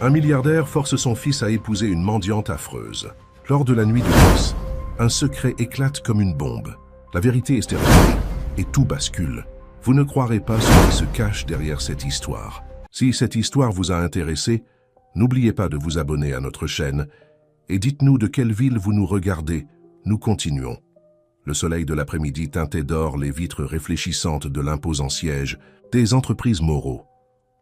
Un milliardaire force son fils à épouser une mendiante affreuse. Lors de la nuit de noces, un secret éclate comme une bombe. La vérité est stéréotypée et tout bascule. Vous ne croirez pas ce qui se cache derrière cette histoire. Si cette histoire vous a intéressé, n'oubliez pas de vous abonner à notre chaîne et dites-nous de quelle ville vous nous regardez. Nous continuons. Le soleil de l'après-midi teintait d'or les vitres réfléchissantes de l'imposant siège des entreprises Moreau.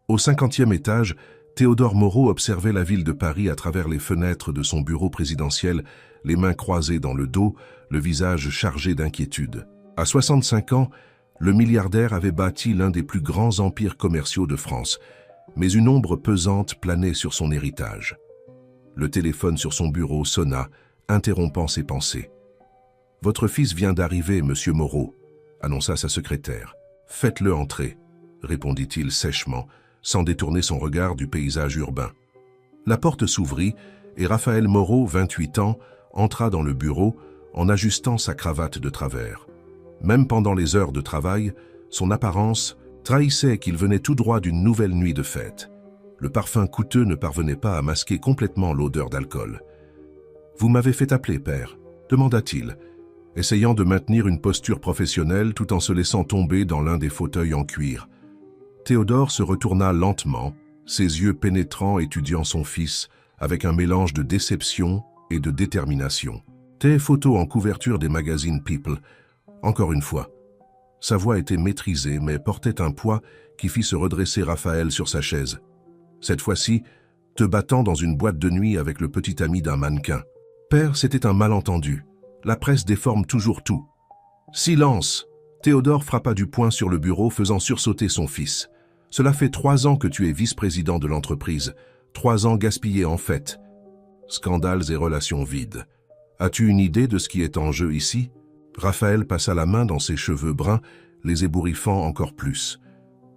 Au 50e étage, Théodore Moreau observait la ville de Paris à travers les fenêtres de son bureau présidentiel, les mains croisées dans le dos, le visage chargé d'inquiétude. À 65 ans, le milliardaire avait bâti l'un des plus grands empires commerciaux de France, mais une ombre pesante planait sur son héritage. Le téléphone sur son bureau sonna, interrompant ses pensées. « Votre fils vient d'arriver, monsieur Moreau », annonça sa secrétaire. « Faites-le entrer », répondit-il sèchement, sans détourner son regard du paysage urbain. La porte s'ouvrit et Raphaël Moreau, 28 ans, entra dans le bureau en ajustant sa cravate de travers. Même pendant les heures de travail, son apparence trahissait qu'il venait tout droit d'une nouvelle nuit de fête. Le parfum coûteux ne parvenait pas à masquer complètement l'odeur d'alcool. « Vous m'avez fait appeler, père ?» demanda-t-il, essayant de maintenir une posture professionnelle tout en se laissant tomber dans l'un des fauteuils en cuir. Théodore se retourna lentement, ses yeux pénétrants étudiant son fils avec un mélange de déception et de détermination. Tes photos en couverture des magazines People. Encore une fois. Sa voix était maîtrisée mais portait un poids qui fit se redresser Raphaël sur sa chaise. Cette fois-ci, te battant dans une boîte de nuit avec le petit ami d'un mannequin. Père, c'était un malentendu. La presse déforme toujours tout. Silence! Théodore frappa du poing sur le bureau, faisant sursauter son fils. Cela fait 3 ans que tu es vice-président de l'entreprise. 3 ans gaspillés en fait. Scandales et relations vides. As-tu une idée de ce qui est en jeu ici? Raphaël passa la main dans ses cheveux bruns, les ébouriffant encore plus.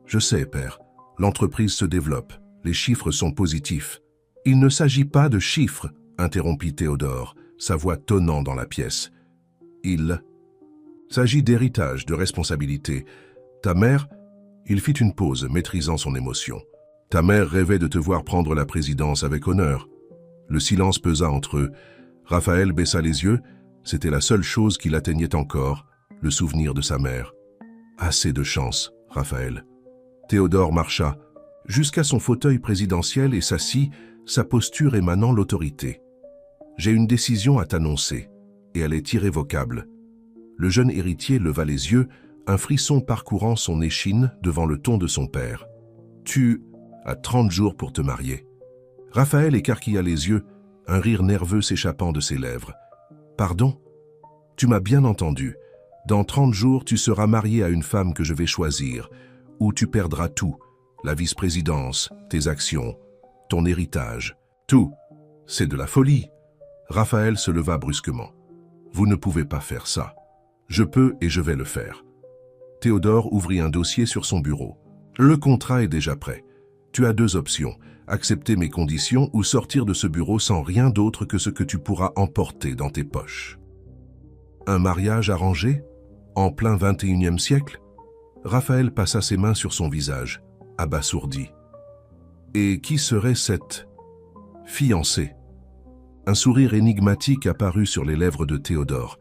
Je sais, père. L'entreprise se développe. Les chiffres sont positifs. Il ne s'agit pas de chiffres, interrompit Théodore, sa voix tonnant dans la pièce. Il s'agit d'héritage, de responsabilité. Ta mère... Il fit une pause, maîtrisant son émotion. Ta mère rêvait de te voir prendre la présidence avec honneur. Le silence pesa entre eux. Raphaël baissa les yeux. C'était la seule chose qui l'atteignait encore, le souvenir de sa mère. Assez de chance, Raphaël. Théodore marcha jusqu'à son fauteuil présidentiel et s'assit, sa posture émanant l'autorité. J'ai une décision à t'annoncer, et elle est irrévocable. Le jeune héritier leva les yeux, un frisson parcourant son échine devant le ton de son père. Tu as 30 jours pour te marier. Raphaël écarquilla les yeux, un rire nerveux s'échappant de ses lèvres. Pardon? Tu m'as bien entendu. Dans 30 jours, tu seras marié à une femme que je vais choisir, où tu perdras tout, la vice-présidence, tes actions, ton héritage, tout. C'est de la folie. Raphaël se leva brusquement. Vous ne pouvez pas faire ça. Je peux et je vais le faire. Théodore ouvrit un dossier sur son bureau. Le contrat est déjà prêt. Tu as 2 options, accepter mes conditions ou sortir de ce bureau sans rien d'autre que ce que tu pourras emporter dans tes poches. Un mariage arrangé? En plein 21e siècle? Raphaël passa ses mains sur son visage, abasourdi. Et qui serait cette fiancée? Un sourire énigmatique apparut sur les lèvres de Théodore.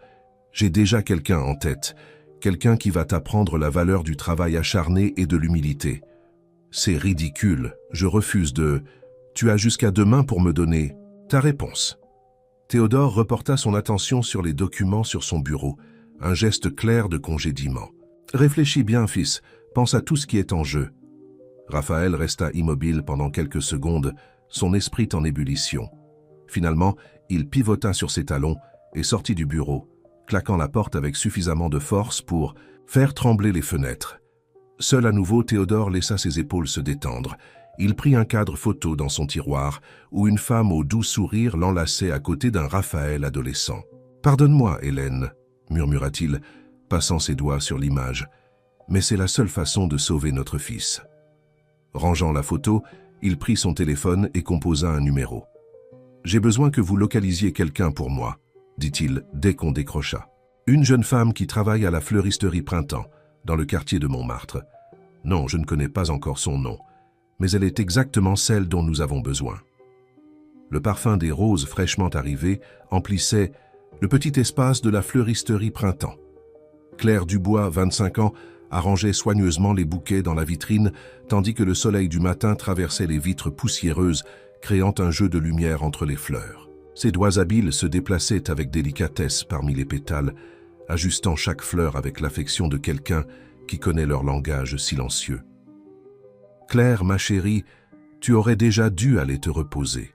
J'ai déjà quelqu'un en tête, quelqu'un qui va t'apprendre la valeur du travail acharné et de l'humilité. C'est ridicule, je refuse de... Tu as jusqu'à demain pour me donner ta réponse. Théodore reporta son attention sur les documents sur son bureau, un geste clair de congédiement. Réfléchis bien, fils, pense à tout ce qui est en jeu. Raphaël resta immobile pendant quelques secondes, son esprit en ébullition. Finalement, il pivota sur ses talons et sortit du bureau, claquant la porte avec suffisamment de force pour faire trembler les fenêtres. Seul à nouveau, Théodore laissa ses épaules se détendre. Il prit un cadre photo dans son tiroir, où une femme au doux sourire l'enlaçait à côté d'un Raphaël adolescent. « Pardonne-moi, Hélène », murmura-t-il, passant ses doigts sur l'image, « mais c'est la seule façon de sauver notre fils. » Rangeant la photo, il prit son téléphone et composa un numéro. « J'ai besoin que vous localisiez quelqu'un pour moi », dit-il dès qu'on décrocha. « Une jeune femme qui travaille à la fleuristerie Printemps, dans le quartier de Montmartre. Non, je ne connais pas encore son nom, mais elle est exactement celle dont nous avons besoin. » Le parfum des roses fraîchement arrivées emplissait le petit espace de la fleuristerie Printemps. Claire Dubois, 25 ans, arrangeait soigneusement les bouquets dans la vitrine, tandis que le soleil du matin traversait les vitres poussiéreuses, créant un jeu de lumière entre les fleurs. Ses doigts habiles se déplaçaient avec délicatesse parmi les pétales, ajustant chaque fleur avec l'affection de quelqu'un qui connaît leur langage silencieux. « Claire, ma chérie, tu aurais déjà dû aller te reposer. »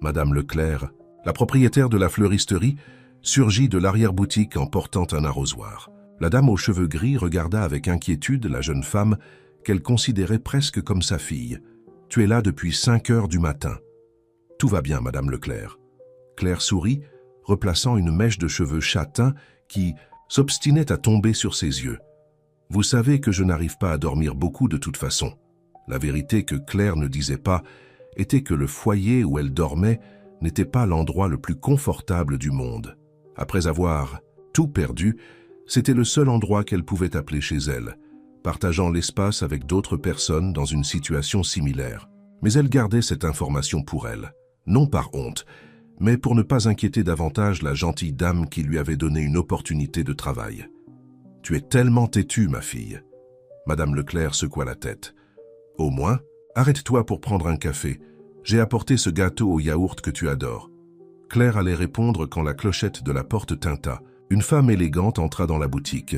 Madame Leclerc, la propriétaire de la fleuristerie, surgit de l'arrière-boutique en portant un arrosoir. La dame aux cheveux gris regarda avec inquiétude la jeune femme qu'elle considérait presque comme sa fille. « Tu es là depuis 5 heures du matin. »« Tout va bien, Madame Leclerc. » Claire sourit, replaçant une mèche de cheveux châtains qui s'obstinait à tomber sur ses yeux. « Vous savez que je n'arrive pas à dormir beaucoup de toute façon. » La vérité que Claire ne disait pas était que le foyer où elle dormait n'était pas l'endroit le plus confortable du monde. Après avoir tout perdu, c'était le seul endroit qu'elle pouvait appeler chez elle, partageant l'espace avec d'autres personnes dans une situation similaire. Mais elle gardait cette information pour elle, non par honte, mais pour ne pas inquiéter davantage la gentille dame qui lui avait donné une opportunité de travail. « Tu es tellement têtue, ma fille. » Madame Leclerc secoua la tête. « Au moins, arrête-toi pour prendre un café. J'ai apporté ce gâteau au yaourt que tu adores. » Claire allait répondre quand la clochette de la porte tinta. Une femme élégante entra dans la boutique,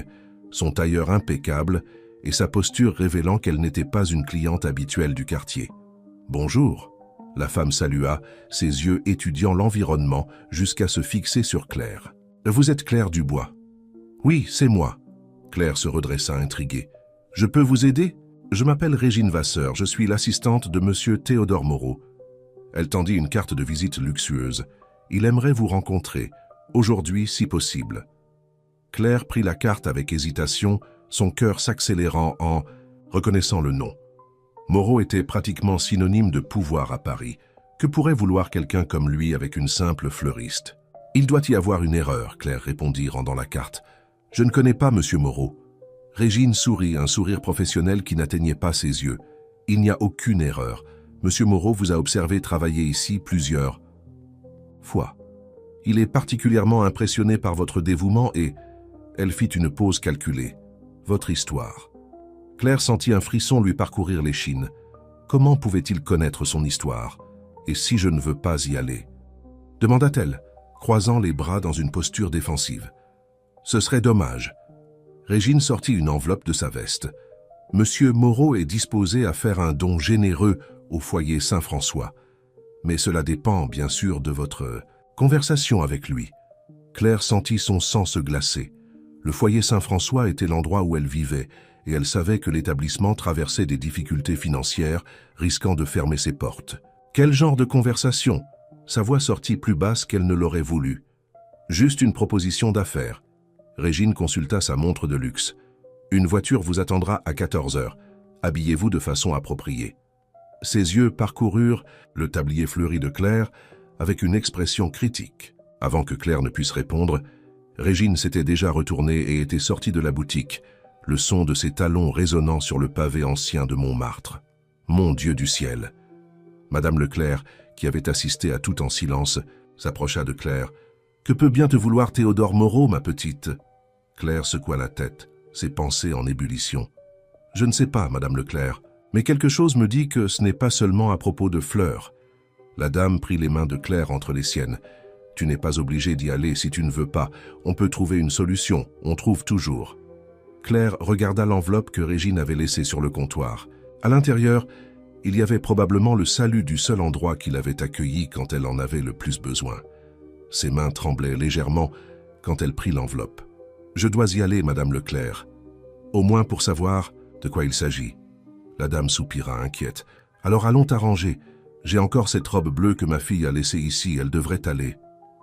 son tailleur impeccable et sa posture révélant qu'elle n'était pas une cliente habituelle du quartier. « Bonjour !» La femme salua, ses yeux étudiant l'environnement jusqu'à se fixer sur Claire. « Vous êtes Claire Dubois ?»« Oui, c'est moi. » Claire se redressa intriguée. « Je peux vous aider ? Je m'appelle Régine Vasseur, je suis l'assistante de Monsieur Théodore Moreau. » Elle tendit une carte de visite luxueuse. « Il aimerait vous rencontrer, aujourd'hui si possible. » Claire prit la carte avec hésitation, son cœur s'accélérant en reconnaissant le nom. Moreau était pratiquement synonyme de pouvoir à Paris. Que pourrait vouloir quelqu'un comme lui avec une simple fleuriste? « Il doit y avoir une erreur, » Claire répondit, rendant la carte. « Je ne connais pas Monsieur Moreau. » Régine sourit, un sourire professionnel qui n'atteignait pas ses yeux. « Il n'y a aucune erreur. Monsieur Moreau vous a observé travailler ici plusieurs fois. Il est particulièrement impressionné par votre dévouement et... » Elle fit une pause calculée. « Votre histoire. » Claire sentit un frisson lui parcourir l'échine. Comment pouvait-il connaître son histoire? Et si je ne veux pas y aller? Demanda-t-elle, croisant les bras dans une posture défensive. Ce serait dommage. Régine sortit une enveloppe de sa veste. Monsieur Moreau est disposé à faire un don généreux au foyer Saint-François. Mais cela dépend, bien sûr, de votre conversation avec lui. Claire sentit son sang se glacer. Le foyer Saint-François était l'endroit où elle vivait, et elle savait que l'établissement traversait des difficultés financières, risquant de fermer ses portes. Quel genre de conversation? Sa voix sortit plus basse qu'elle ne l'aurait voulu. Juste une proposition d'affaires. Régine consulta sa montre de luxe. Une voiture vous attendra à 14 heures. Habillez-vous de façon appropriée. Ses yeux parcoururent le tablier fleuri de Claire avec une expression critique. Avant que Claire ne puisse répondre, Régine s'était déjà retournée et était sortie de la boutique, le son de ses talons résonnant sur le pavé ancien de Montmartre. Mon Dieu du ciel! Madame Leclerc, qui avait assisté à tout en silence, s'approcha de Claire. « Que peut bien te vouloir Théodore Moreau, ma petite ?» Claire secoua la tête, ses pensées en ébullition. « Je ne sais pas, Madame Leclerc, mais quelque chose me dit que ce n'est pas seulement à propos de fleurs. » La dame prit les mains de Claire entre les siennes. « Tu n'es pas obligée d'y aller si tu ne veux pas. On peut trouver une solution, on trouve toujours. » Claire regarda l'enveloppe que Régine avait laissée sur le comptoir. À l'intérieur, il y avait probablement le salut du seul endroit qui l'avait accueillie quand elle en avait le plus besoin. Ses mains tremblaient légèrement quand elle prit l'enveloppe. « Je dois y aller, Madame Leclerc. Au moins pour savoir de quoi il s'agit. » La dame soupira, inquiète. « Alors allons t'arranger. J'ai encore cette robe bleue que ma fille a laissée ici, elle devrait aller. »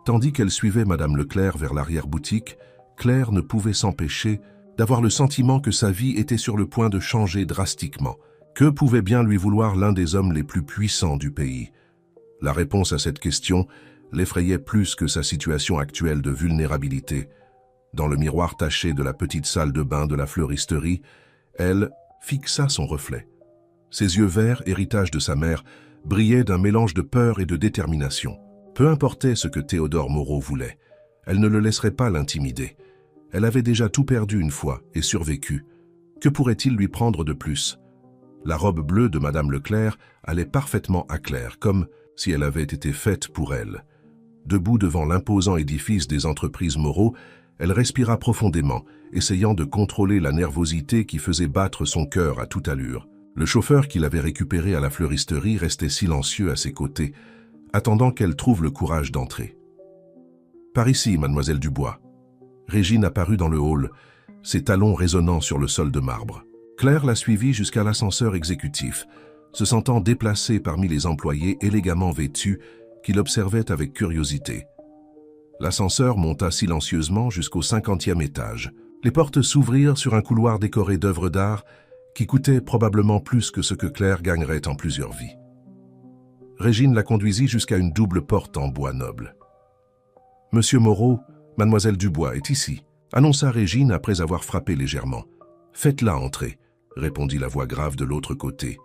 Tandis qu'elle suivait Madame Leclerc vers l'arrière-boutique, Claire ne pouvait s'empêcher d'avoir le sentiment que sa vie était sur le point de changer drastiquement. Que pouvait bien lui vouloir l'un des hommes les plus puissants du pays? La réponse à cette question l'effrayait plus que sa situation actuelle de vulnérabilité. Dans le miroir taché de la petite salle de bain de la fleuristerie, elle fixa son reflet. Ses yeux verts, héritage de sa mère, brillait d'un mélange de peur et de détermination. Peu importait ce que Théodore Moreau voulait, elle ne le laisserait pas l'intimider. Elle avait déjà tout perdu une fois et survécu. Que pourrait-il lui prendre de plus? La robe bleue de Madame Leclerc allait parfaitement à Claire, comme si elle avait été faite pour elle. Debout devant l'imposant édifice des entreprises Moreau, elle respira profondément, essayant de contrôler la nervosité qui faisait battre son cœur à toute allure. Le chauffeur qui l'avait récupérée à la fleuristerie restait silencieux à ses côtés, attendant qu'elle trouve le courage d'entrer. « Par ici, mademoiselle Dubois. » Régine apparut dans le hall, ses talons résonnant sur le sol de marbre. Claire la suivit jusqu'à l'ascenseur exécutif, se sentant déplacée parmi les employés élégamment vêtus qui l'observaient avec curiosité. L'ascenseur monta silencieusement jusqu'au 50e étage. Les portes s'ouvrirent sur un couloir décoré d'œuvres d'art qui coûtait probablement plus que ce que Claire gagnerait en plusieurs vies. Régine la conduisit jusqu'à une double porte en bois noble. « Monsieur Moreau, mademoiselle Dubois est ici », annonça Régine après avoir frappé légèrement. « Faites-la entrer », répondit la voix grave de l'autre côté.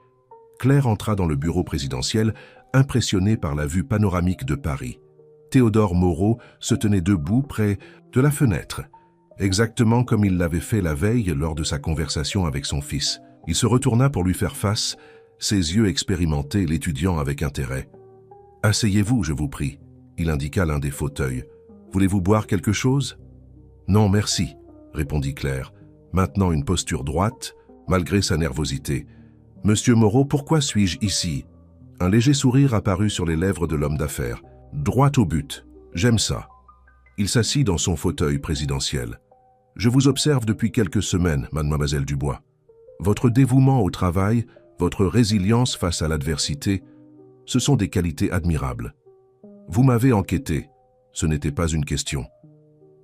Claire entra dans le bureau présidentiel, impressionnée par la vue panoramique de Paris. Théodore Moreau se tenait debout près de la fenêtre, exactement comme il l'avait fait la veille lors de sa conversation avec son fils. Il se retourna pour lui faire face, ses yeux expérimentés l'étudiant avec intérêt. « Asseyez-vous, je vous prie », il indiqua l'un des fauteuils. « Voulez-vous boire quelque chose ?»« Non, merci », répondit Claire, maintenant une posture droite, malgré sa nervosité. « Monsieur Moreau, pourquoi suis-je ici ?» Un léger sourire apparut sur les lèvres de l'homme d'affaires. « Droit au but. J'aime ça. » Il s'assit dans son fauteuil présidentiel. « Je vous observe depuis quelques semaines, mademoiselle Dubois. Votre dévouement au travail, votre résilience face à l'adversité, ce sont des qualités admirables. Vous m'avez enquêté, ce n'était pas une question.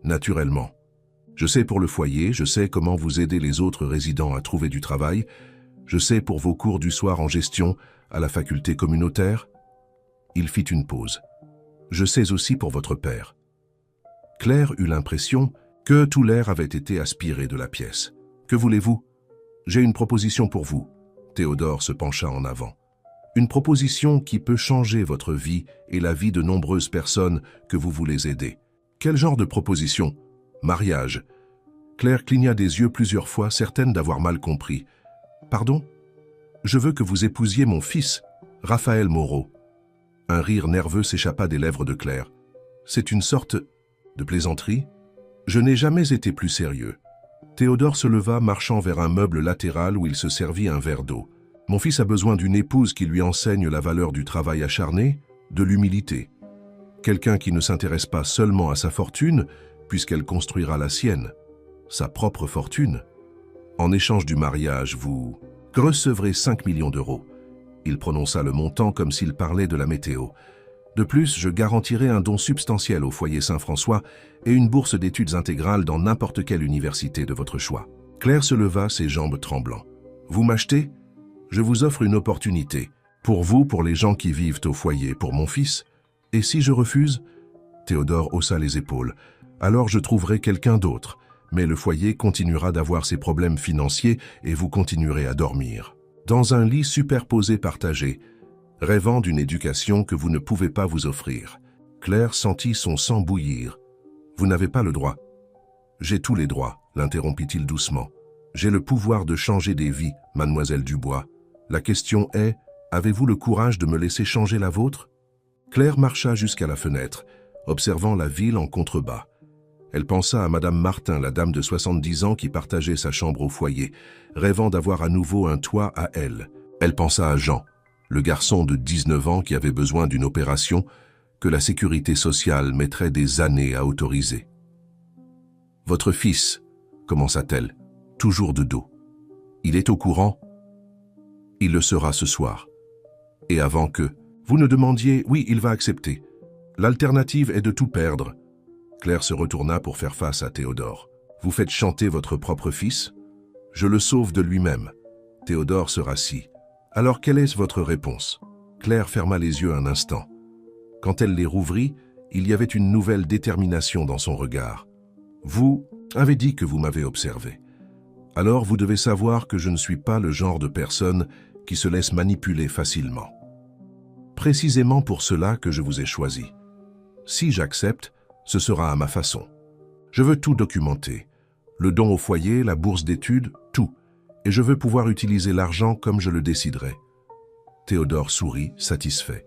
Naturellement. Je sais pour le foyer, je sais comment vous aidez les autres résidents à trouver du travail, je sais pour vos cours du soir en gestion à la faculté communautaire. » Il fit une pause. « Je sais aussi pour votre père. » Claire eut l'impression que tout l'air avait été aspiré de la pièce. « Que voulez-vous ? J'ai une proposition pour vous. » Théodore se pencha en avant. « Une proposition qui peut changer votre vie et la vie de nombreuses personnes que vous voulez aider. » « Quel genre de proposition ? » ?»« Mariage. » Claire cligna des yeux plusieurs fois, certaine d'avoir mal compris. « Pardon ? Je veux que vous épousiez mon fils, Raphaël Moreau. » Un rire nerveux s'échappa des lèvres de Claire. « C'est une sorte de plaisanterie ? Je n'ai jamais été plus sérieux. » Théodore se leva, marchant vers un meuble latéral où il se servit un verre d'eau. « Mon fils a besoin d'une épouse qui lui enseigne la valeur du travail acharné, de l'humilité. Quelqu'un qui ne s'intéresse pas seulement à sa fortune, puisqu'elle construira la sienne, sa propre fortune. En échange du mariage, vous recevrez 5 millions d'euros. » Il prononça le montant comme s'il parlait de la météo. « De plus, je garantirai un don substantiel au foyer Saint-François et une bourse d'études intégrales dans n'importe quelle université de votre choix. » Claire se leva, ses jambes tremblant. « Vous m'achetez ? Je vous offre une opportunité. Pour vous, pour les gens qui vivent au foyer, pour mon fils. Et si je refuse ?» Théodore haussa les épaules. « Alors je trouverai quelqu'un d'autre, mais le foyer continuera d'avoir ses problèmes financiers et vous continuerez à dormir. Dans un lit superposé partagé, rêvant d'une éducation que vous ne pouvez pas vous offrir. » Claire sentit son sang bouillir. « Vous n'avez pas le droit. »« J'ai tous les droits, » l'interrompit-il doucement. « J'ai le pouvoir de changer des vies, mademoiselle Dubois. La question est, avez-vous le courage de me laisser changer la vôtre ?» Claire marcha jusqu'à la fenêtre, observant la ville en contrebas. Elle pensa à Madame Martin, la dame de 70 ans qui partageait sa chambre au foyer, rêvant d'avoir à nouveau un toit à elle. Elle pensa à Jean, le garçon de 19 ans qui avait besoin d'une opération que la sécurité sociale mettrait des années à autoriser. « Votre fils, » commença-t-elle, toujours de dos. « Il est au courant ? » « Il le sera ce soir. » Et avant que vous ne demandiez, « Oui, il va accepter. L'alternative est de tout perdre. » Claire se retourna pour faire face à Théodore. « Vous faites chanter votre propre fils ? Je le sauve de lui-même. » Théodore se rassit. « Alors quelle est votre réponse ?» Claire ferma les yeux un instant. Quand elle les rouvrit, il y avait une nouvelle détermination dans son regard. « Vous avez dit que vous m'avez observé. Alors vous devez savoir que je ne suis pas le genre de personne qui se laisse manipuler facilement. Précisément pour cela que je vous ai choisi. Si j'accepte, ce sera à ma façon. Je veux tout documenter. Le don au foyer, la bourse d'études, tout. Et je veux pouvoir utiliser l'argent comme je le déciderai. Théodore sourit, satisfait.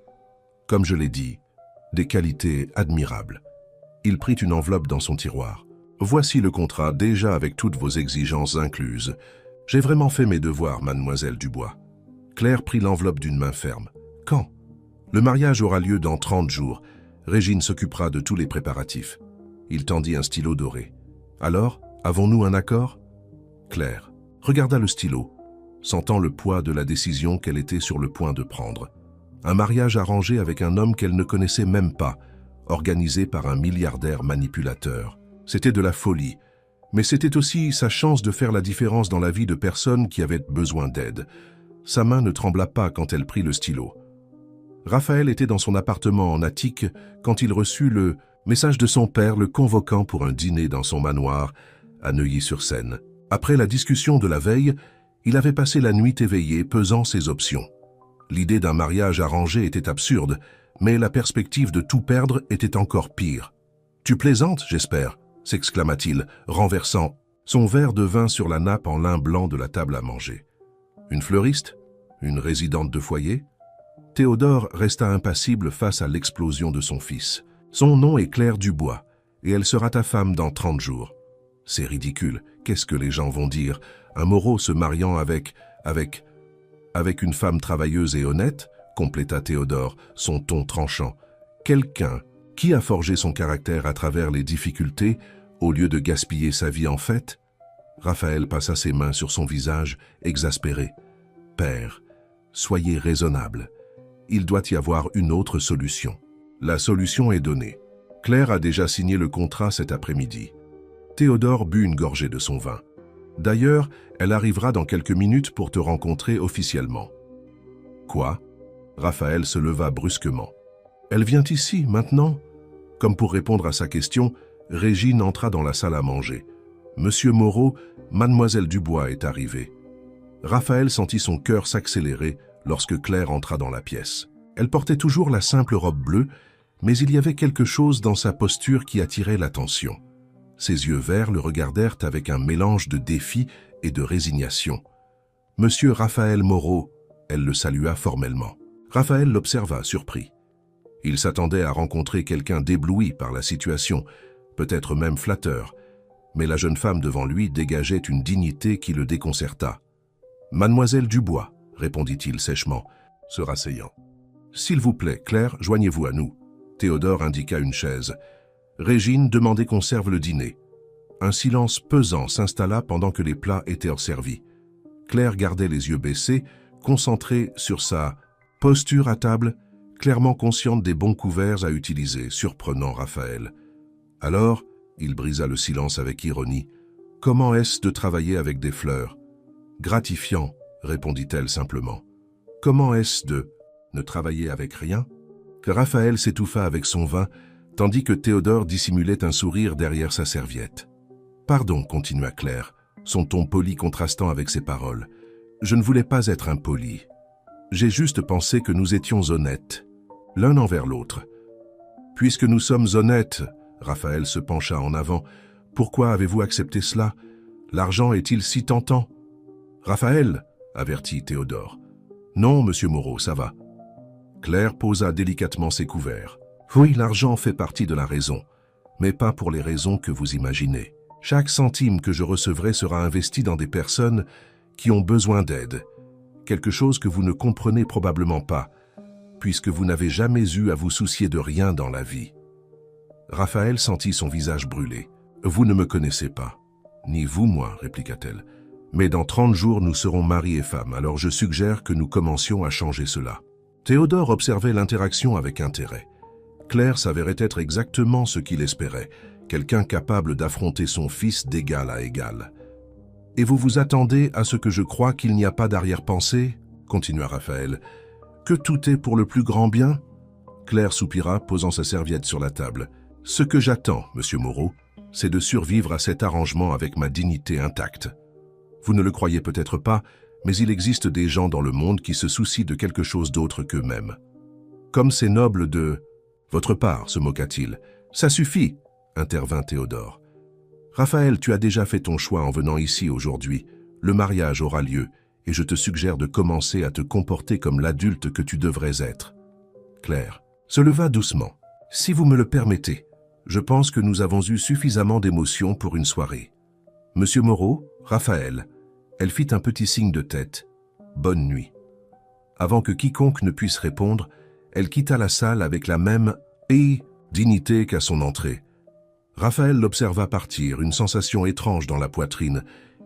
Comme je l'ai dit, des qualités admirables. Il prit une enveloppe dans son tiroir. Voici le contrat, déjà avec toutes vos exigences incluses. J'ai vraiment fait mes devoirs, mademoiselle Dubois. Claire prit l'enveloppe d'une main ferme. Quand? Le mariage aura lieu dans 30 jours. Régine s'occupera de tous les préparatifs. Il tendit un stylo doré. Alors, avons-nous un accord? Claire regarda le stylo, sentant le poids de la décision qu'elle était sur le point de prendre. Un mariage arrangé avec un homme qu'elle ne connaissait même pas, organisé par un milliardaire manipulateur. C'était de la folie, mais c'était aussi sa chance de faire la différence dans la vie de personnes qui avaient besoin d'aide. Sa main ne trembla pas quand elle prit le stylo. Raphaël était dans son appartement en attique quand il reçut le message de son père le convoquant pour un dîner dans son manoir à Neuilly-sur-Seine. Après la discussion de la veille, il avait passé la nuit éveillé, pesant ses options. L'idée d'un mariage arrangé était absurde, mais la perspective de tout perdre était encore pire. « Tu plaisantes, j'espère » s'exclama-t-il, renversant son verre de vin sur la nappe en lin blanc de la table à manger. Une fleuriste? Une résidente de foyer? Théodore resta impassible face à l'explosion de son fils. Son nom est Claire Dubois, et elle sera ta femme dans 30 jours. C'est ridicule, qu'est-ce que les gens vont dire? Un Moreau se mariant avec une femme travailleuse et honnête, compléta Théodore, son ton tranchant. Quelqu'un qui a forgé son caractère à travers les difficultés, au lieu de gaspiller sa vie en fête? Raphaël passa ses mains sur son visage, exaspéré. Père, soyez raisonnable. Il doit y avoir une autre solution. La solution est donnée. Claire a déjà signé le contrat cet après-midi. Théodore but une gorgée de son vin. D'ailleurs, elle arrivera dans quelques minutes pour te rencontrer officiellement. Quoi? Raphaël se leva brusquement. Elle vient ici, maintenant? Comme pour répondre à sa question, Régine entra dans la salle à manger. Monsieur Moreau, mademoiselle Dubois est arrivée. Raphaël sentit son cœur s'accélérer lorsque Claire entra dans la pièce. Elle portait toujours la simple robe bleue, mais il y avait quelque chose dans sa posture qui attirait l'attention. Ses yeux verts le regardèrent avec un mélange de défi et de résignation. « Monsieur Raphaël Moreau », elle le salua formellement. Raphaël l'observa, surpris. Il s'attendait à rencontrer quelqu'un d'ébloui par la situation, peut-être même flatteur, mais la jeune femme devant lui dégageait une dignité qui le déconcerta. « Mademoiselle Dubois », répondit-il sèchement, se rasseyant. « S'il vous plaît, Claire, joignez-vous à nous. » Théodore indiqua une chaise. Régine demandait qu'on serve le dîner. Un silence pesant s'installa pendant que les plats étaient servis. Claire gardait les yeux baissés, concentrée sur sa posture à table, clairement consciente des bons couverts à utiliser, surprenant Raphaël. Alors, il brisa le silence avec ironie. « Comment est-ce de travailler avec des fleurs ?»« Gratifiant, répondit-elle simplement. « Comment est-ce de ne travailler avec rien ?» Raphaël s'étouffa avec son vin, tandis que Théodore dissimulait un sourire derrière sa serviette. « Pardon, continua Claire, son ton poli contrastant avec ses paroles. Je ne voulais pas être impoli. J'ai juste pensé que nous étions honnêtes, l'un envers l'autre. Puisque nous sommes honnêtes, Raphaël se pencha en avant, pourquoi avez-vous accepté cela? L'argent est-il si tentant? Raphaël, avertit Théodore. Non, monsieur Moreau, ça va. Claire posa délicatement ses couverts. Oui, l'argent fait partie de la raison, mais pas pour les raisons que vous imaginez. Chaque centime que je recevrai sera investi dans des personnes qui ont besoin d'aide, quelque chose que vous ne comprenez probablement pas, puisque vous n'avez jamais eu à vous soucier de rien dans la vie. Raphaël sentit son visage brûler. « Vous ne me connaissez pas. »« Ni vous, moi, répliqua-t-elle. Mais dans 30 jours, nous serons mari et femme, alors je suggère que nous commencions à changer cela. » Théodore observait l'interaction avec intérêt. Claire s'avérait être exactement ce qu'il espérait, quelqu'un capable d'affronter son fils d'égal à égal. « Et vous vous attendez à ce que je croie qu'il n'y a pas d'arrière-pensée » continua Raphaël. « Que tout est pour le plus grand bien ?» Claire soupira, posant sa serviette sur la table. « Ce que j'attends, monsieur Moreau, c'est de survivre à cet arrangement avec ma dignité intacte. Vous ne le croyez peut-être pas, mais il existe des gens dans le monde qui se soucient de quelque chose d'autre qu'eux-mêmes. Comme c'est noble de... Votre part, se moqua-t-il. Ça suffit, intervint Théodore. Raphaël, tu as déjà fait ton choix en venant ici aujourd'hui. Le mariage aura lieu, et je te suggère de commencer à te comporter comme l'adulte que tu devrais être. Claire se leva doucement. Si vous me le permettez, je pense que nous avons eu suffisamment d'émotions pour une soirée. Monsieur Moreau, Raphaël, elle fit un petit signe de tête. Bonne nuit. Avant que quiconque ne puisse répondre, elle quitta la salle avec la même dignité qu'à son entrée. Raphaël l'observa partir, une sensation étrange dans la poitrine.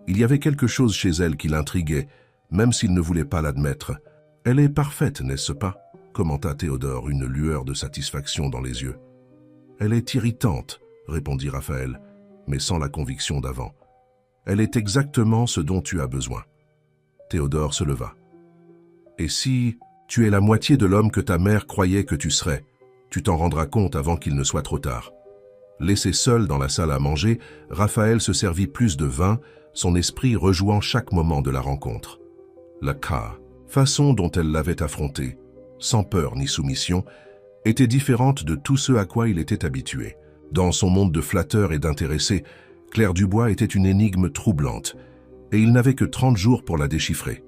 Il y avait quelque chose chez elle qui l'intriguait, même s'il ne voulait pas l'admettre. « Elle est parfaite, n'est-ce pas ?» commenta Théodore, une lueur de satisfaction dans les yeux. « Elle est irritante, » répondit Raphaël, mais sans la conviction d'avant. « Elle est exactement ce dont tu as besoin. » Théodore se leva. « Et si tu es la moitié de l'homme que ta mère croyait que tu serais, tu t'en rendras compte avant qu'il ne soit trop tard. » Laissé seul dans la salle à manger, Raphaël se servit plus de vin, son esprit rejouant chaque moment de la rencontre. La façon dont elle l'avait affronté, sans peur ni soumission, était différente de tout ce à quoi il était habitué. Dans son monde de flatteurs et d'intéressés, Claire Dubois était une énigme troublante, et il n'avait que 30 jours pour la déchiffrer.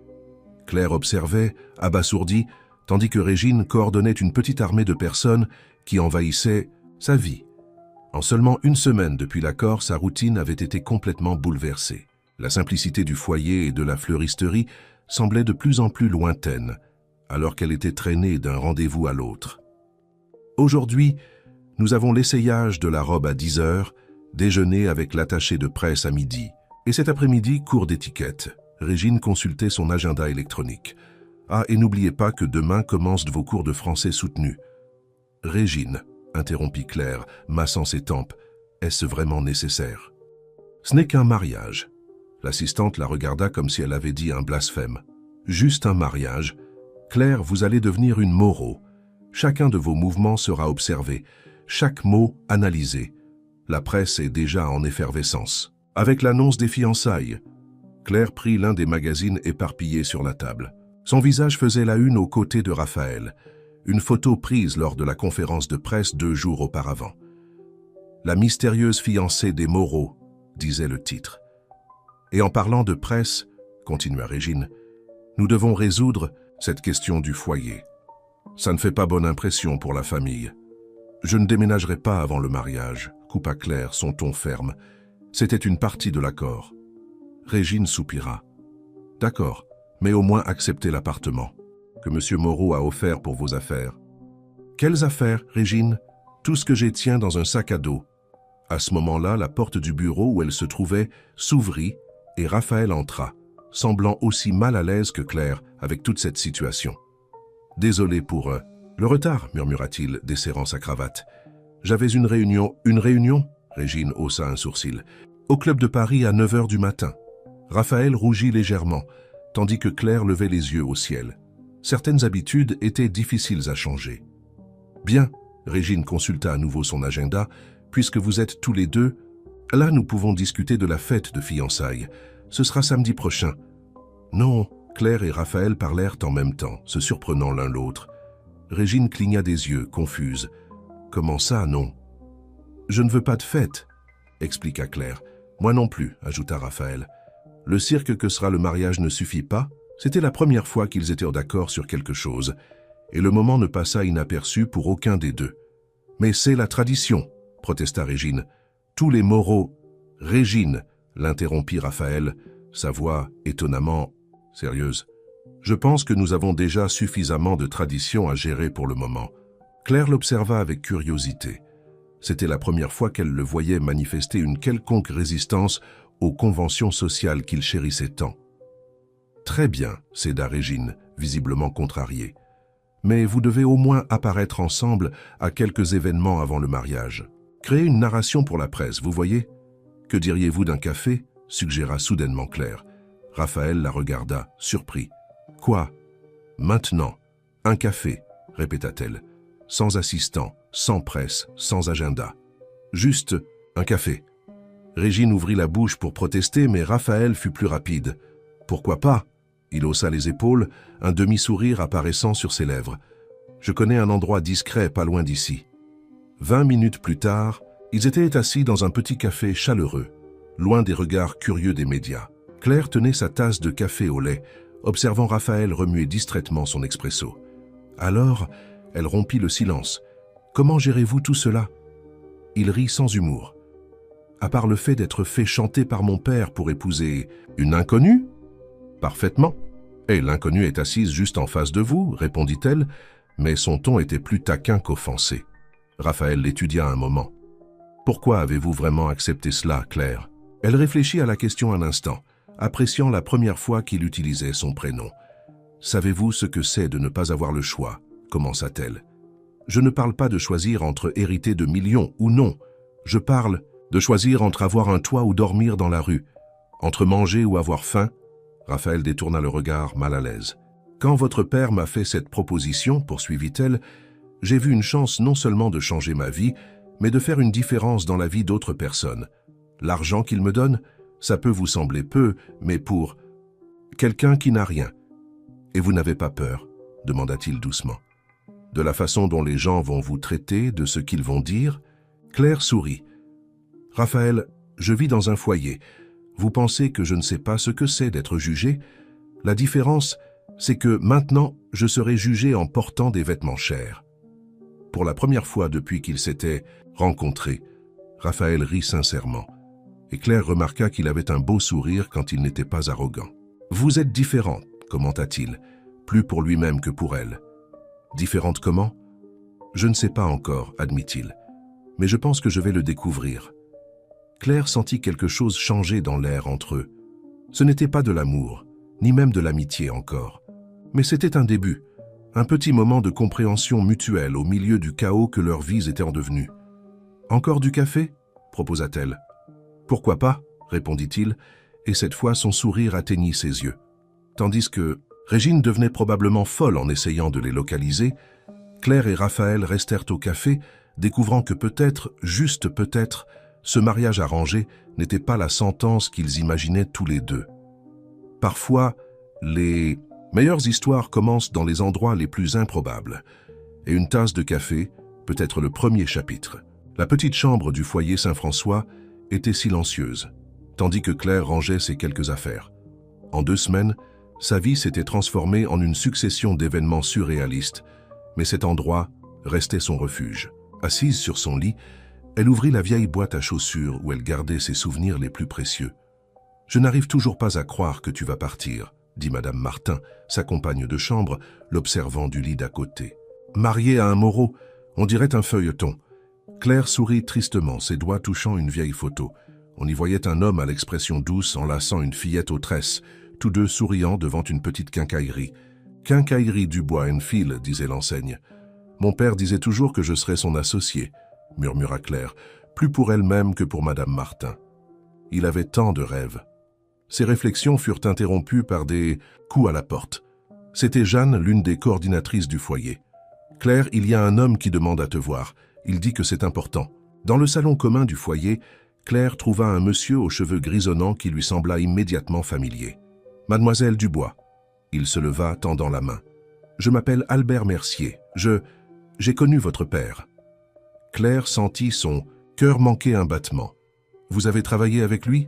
Claire observait, abasourdie, tandis que Régine coordonnait une petite armée de personnes qui envahissaient sa vie. En seulement une semaine depuis l'accord, sa routine avait été complètement bouleversée. La simplicité du foyer et de la fleuristerie semblait de plus en plus lointaine, alors qu'elle était traînée d'un rendez-vous à l'autre. Aujourd'hui, nous avons l'essayage de la robe à 10 heures, déjeuner avec l'attaché de presse à midi, et cet après-midi, cours d'étiquette. Régine consultait son agenda électronique. Ah, et n'oubliez pas que demain commencent vos cours de français soutenus. Régine, interrompit Claire, massant ses tempes, est-ce vraiment nécessaire? Ce n'est qu'un mariage. L'assistante la regarda comme si elle avait dit un blasphème. Juste un mariage. Claire, vous allez devenir une Moreau. Chacun de vos mouvements sera observé, chaque mot analysé. La presse est déjà en effervescence. Avec l'annonce des fiançailles, Claire prit l'un des magazines éparpillés sur la table. Son visage faisait la une aux côtés de Raphaël, une photo prise lors de la conférence de presse 2 jours auparavant. « La mystérieuse fiancée des Moreau », disait le titre. Et en parlant de presse, continua Régine, nous devons résoudre cette question du foyer. Ça ne fait pas bonne impression pour la famille. Je ne déménagerai pas avant le mariage, coupa Claire, son ton ferme. C'était une partie de l'accord. Régine soupira. D'accord, mais au moins acceptez l'appartement que M. Moreau a offert pour vos affaires. Quelles affaires, Régine? Tout ce que j'ai tient dans un sac à dos. À ce moment-là, la porte du bureau où elle se trouvait s'ouvrit et Raphaël entra, semblant aussi mal à l'aise que Claire avec toute cette situation. « Désolé pour le retard, murmura-t-il, desserrant sa cravate. J'avais une réunion. Une réunion? Régine haussa un sourcil. Au club de Paris à 9 heures du matin. Raphaël rougit légèrement, tandis que Claire levait les yeux au ciel. Certaines habitudes étaient difficiles à changer. Bien, Régine consulta à nouveau son agenda, puisque vous êtes tous les deux, là nous pouvons discuter de la fête de fiançailles. Ce sera samedi prochain. Non, Claire et Raphaël parlèrent en même temps, se surprenant l'un l'autre. Régine cligna des yeux, confuse. Comment ça, non? Je ne veux pas de fête, expliqua Claire. Moi non plus, ajouta Raphaël. Le cirque que sera le mariage ne suffit pas. C'était la première fois qu'ils étaient d'accord sur quelque chose, et le moment ne passa inaperçu pour aucun des deux. Mais c'est la tradition, protesta Régine. Tous les Moreau... Régine, l'interrompit Raphaël, sa voix étonnamment sérieuse. Je pense que nous avons déjà suffisamment de traditions à gérer pour le moment. Claire l'observa avec curiosité. C'était la première fois qu'elle le voyait manifester une quelconque résistance aux conventions sociales qu'il chérissait tant. Très bien, céda Régine, visiblement contrariée. Mais vous devez au moins apparaître ensemble à quelques événements avant le mariage. Créer une narration pour la presse, vous voyez? Que diriez-vous d'un café? Suggéra soudainement Claire. Raphaël la regarda, surpris. Quoi? Maintenant? Un café, répéta-t-elle. Sans assistant, sans presse, sans agenda. Juste un café. Régine ouvrit la bouche pour protester, mais Raphaël fut plus rapide. Pourquoi pas? Il haussa les épaules, un demi-sourire apparaissant sur ses lèvres. Je connais un endroit discret pas loin d'ici. » 20 minutes plus tard, ils étaient assis dans un petit café chaleureux, loin des regards curieux des médias. Claire tenait sa tasse de café au lait, observant Raphaël remuer distraitement son expresso. Alors, elle rompit le silence. « Comment gérez-vous tout cela ?» Il rit sans humour. « À part le fait d'être fait chanter par mon père pour épouser une inconnue ?»« Parfaitement. Et l'inconnue est assise juste en face de vous, répondit-elle, mais son ton était plus taquin qu'offensé. Raphaël l'étudia un moment. « Pourquoi avez-vous vraiment accepté cela, Claire ?» Elle réfléchit à la question un instant, appréciant la première fois qu'il utilisait son prénom. « Savez-vous ce que c'est de ne pas avoir le choix ?» commença-t-elle. « Je ne parle pas de choisir entre hériter de millions ou non. Je parle de choisir entre avoir un toit ou dormir dans la rue, entre manger ou avoir faim. » Raphaël détourna le regard mal à l'aise. « Quand votre père m'a fait cette proposition, poursuivit-elle, j'ai vu une chance non seulement de changer ma vie, mais de faire une différence dans la vie d'autres personnes. L'argent qu'il me donne, ça peut vous sembler peu, mais pour quelqu'un qui n'a rien. Et vous n'avez pas peur, demanda-t-il doucement. De la façon dont les gens vont vous traiter, de ce qu'ils vont dire? Claire sourit. Raphaël, je vis dans un foyer. Vous pensez que je ne sais pas ce que c'est d'être jugé? La différence, c'est que maintenant, je serai jugé en portant des vêtements chers. Pour la première fois depuis qu'ils s'étaient rencontrés, Raphaël rit sincèrement. Et Claire remarqua qu'il avait un beau sourire quand il n'était pas arrogant. « Vous êtes différente, commenta-t-il, plus pour lui-même que pour elle. »« Différente comment ?»« Je ne sais pas encore, admit-il, mais je pense que je vais le découvrir. » Claire sentit quelque chose changer dans l'air entre eux. Ce n'était pas de l'amour, ni même de l'amitié encore. Mais c'était un début, un petit moment de compréhension mutuelle au milieu du chaos que leurs vies étaient en devenues. « Encore du café ?» proposa-t-elle. « Pourquoi pas ?» répondit-il, et cette fois son sourire atteignit ses yeux. Tandis que Régine devenait probablement folle en essayant de les localiser, Claire et Raphaël restèrent au café, découvrant que peut-être, juste peut-être, ce mariage arrangé n'était pas la sentence qu'ils imaginaient tous les deux. Parfois, les meilleures histoires commencent dans les endroits les plus improbables, et une tasse de café peut être le premier chapitre. La petite chambre du foyer Saint-François était silencieuse, tandis que Claire rangeait ses quelques affaires. En 2 semaines, sa vie s'était transformée en une succession d'événements surréalistes, mais cet endroit restait son refuge. Assise sur son lit, elle ouvrit la vieille boîte à chaussures où elle gardait ses souvenirs les plus précieux. « Je n'arrive toujours pas à croire que tu vas partir, » dit Madame Martin, sa compagne de chambre, l'observant du lit d'à côté. « Mariée à un Moreau, on dirait un feuilleton. » Claire sourit tristement, ses doigts touchant une vieille photo. On y voyait un homme à l'expression douce enlaçant une fillette aux tresses, tous deux souriant devant une petite quincaillerie. « Quincaillerie Dubois & Fil » disait l'enseigne. « Mon père disait toujours que je serais son associé, » murmura Claire, plus pour elle-même que pour Madame Martin. Il avait tant de rêves. Ses réflexions furent interrompues par des coups à la porte. C'était Jeanne, l'une des coordinatrices du foyer. « Claire, il y a un homme qui demande à te voir. Il dit que c'est important. » Dans le salon commun du foyer, Claire trouva un monsieur aux cheveux grisonnants qui lui sembla immédiatement familier. « Mademoiselle Dubois. » Il se leva, tendant la main. « Je m'appelle Albert Mercier. J'ai connu votre père. » Claire sentit son cœur manquer un battement. « Vous avez travaillé avec lui ?»«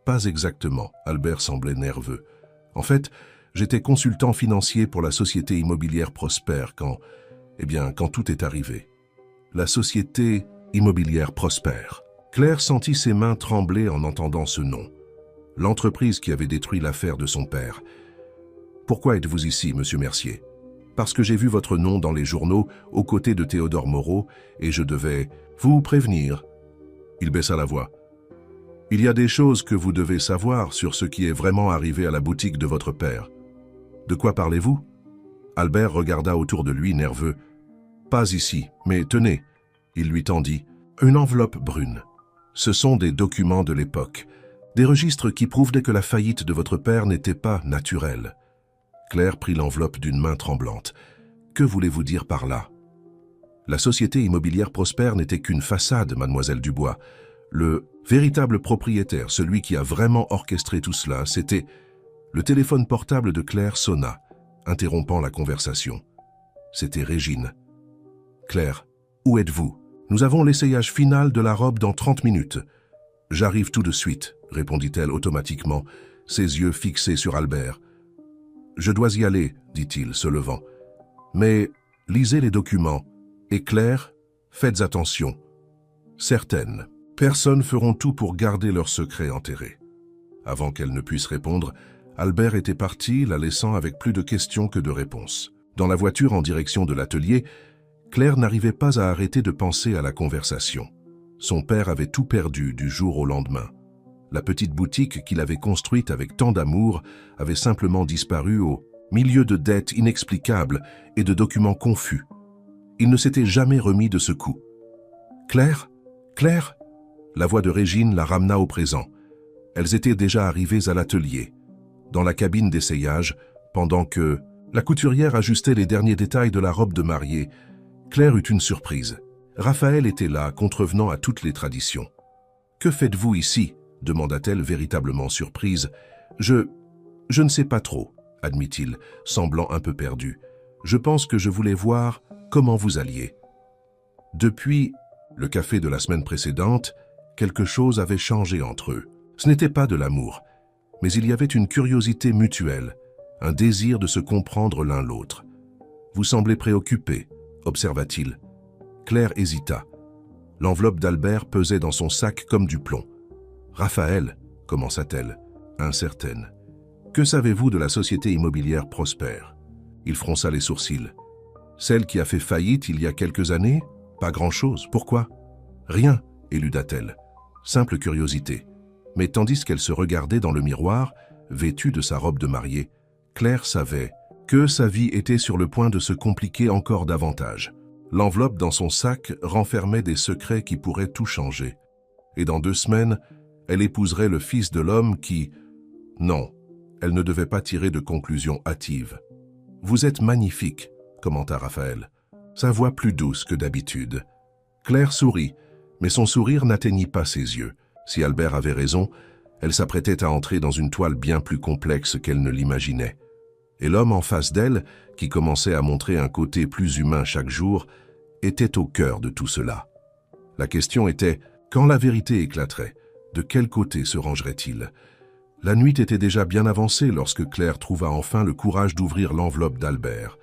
Pas exactement. » Albert semblait nerveux. « En fait, j'étais consultant financier pour la société immobilière Prosper quand tout est arrivé. » La société immobilière Prosper. Claire sentit ses mains trembler en entendant ce nom. L'entreprise qui avait détruit l'affaire de son père. « Pourquoi êtes-vous ici, monsieur Mercier ?»« Parce que j'ai vu votre nom dans les journaux aux côtés de Théodore Moreau et je devais vous prévenir. » Il baissa la voix. « Il y a des choses que vous devez savoir sur ce qui est vraiment arrivé à la boutique de votre père. »« De quoi parlez-vous » Albert regarda autour de lui nerveux. « Pas ici, mais tenez. » Il lui tendit une enveloppe brune. « Ce sont des documents de l'époque, des registres qui prouvent que la faillite de votre père n'était pas naturelle. » Claire prit l'enveloppe d'une main tremblante. « Que voulez-vous dire par là ?»« La société immobilière Prosper n'était qu'une façade, mademoiselle Dubois. Le véritable propriétaire, celui qui a vraiment orchestré tout cela, c'était... » Le téléphone portable de Claire sonna, interrompant la conversation. C'était Régine. « Claire, où êtes-vous? Nous avons l'essayage final de la robe dans 30 minutes. »« J'arrive tout de suite, » répondit-elle automatiquement, ses yeux fixés sur Albert. « Je dois y aller, » dit-il, se levant. « Mais lisez les documents. Et Claire, faites attention. Certaines personnes feront tout pour garder leur secret enterré. » Avant qu'elle ne puisse répondre, Albert était parti, la laissant avec plus de questions que de réponses. Dans la voiture en direction de l'atelier, Claire n'arrivait pas à arrêter de penser à la conversation. Son père avait tout perdu du jour au lendemain. La petite boutique qu'il avait construite avec tant d'amour avait simplement disparu au milieu de dettes inexplicables et de documents confus. Il ne s'était jamais remis de ce coup. « Claire? Claire ?» La voix de Régine la ramena au présent. Elles étaient déjà arrivées à l'atelier, dans la cabine d'essayage, pendant que la couturière ajustait les derniers détails de la robe de mariée. Claire eut une surprise. Raphaël était là, contrevenant à toutes les traditions. « Que faites-vous ici ?» demanda-t-elle véritablement surprise. « Je ne sais pas trop, » admit-il, semblant un peu perdu. « Je pense que je voulais voir comment vous alliez. » Depuis le café de la semaine précédente, quelque chose avait changé entre eux. Ce n'était pas de l'amour, mais il y avait une curiosité mutuelle, un désir de se comprendre l'un l'autre. « Vous semblez préoccupé, » observa-t-il. Claire hésita. L'enveloppe d'Albert pesait dans son sac comme du plomb. « Raphaël, » commença-t-elle, incertaine. « Que savez-vous de la société immobilière Prosper ?» Il fronça les sourcils. « Celle qui a fait faillite il y a quelques années ? Pas grand-chose. Pourquoi ? » « Rien, » éluda-t-elle. « Simple curiosité. » Mais tandis qu'elle se regardait dans le miroir, vêtue de sa robe de mariée, Claire savait que sa vie était sur le point de se compliquer encore davantage. L'enveloppe dans son sac renfermait des secrets qui pourraient tout changer. Et dans 2 semaines, elle épouserait le fils de l'homme qui... Non, elle ne devait pas tirer de conclusions hâtives. « Vous êtes magnifique, » commenta Raphaël, sa voix plus douce que d'habitude. Claire sourit, mais son sourire n'atteignit pas ses yeux. Si Albert avait raison, elle s'apprêtait à entrer dans une toile bien plus complexe qu'elle ne l'imaginait. Et l'homme en face d'elle, qui commençait à montrer un côté plus humain chaque jour, était au cœur de tout cela. La question était, quand la vérité éclaterait, de quel côté se rangerait-il ? La nuit était déjà bien avancée lorsque Claire trouva enfin le courage d'ouvrir l'enveloppe d'Albert.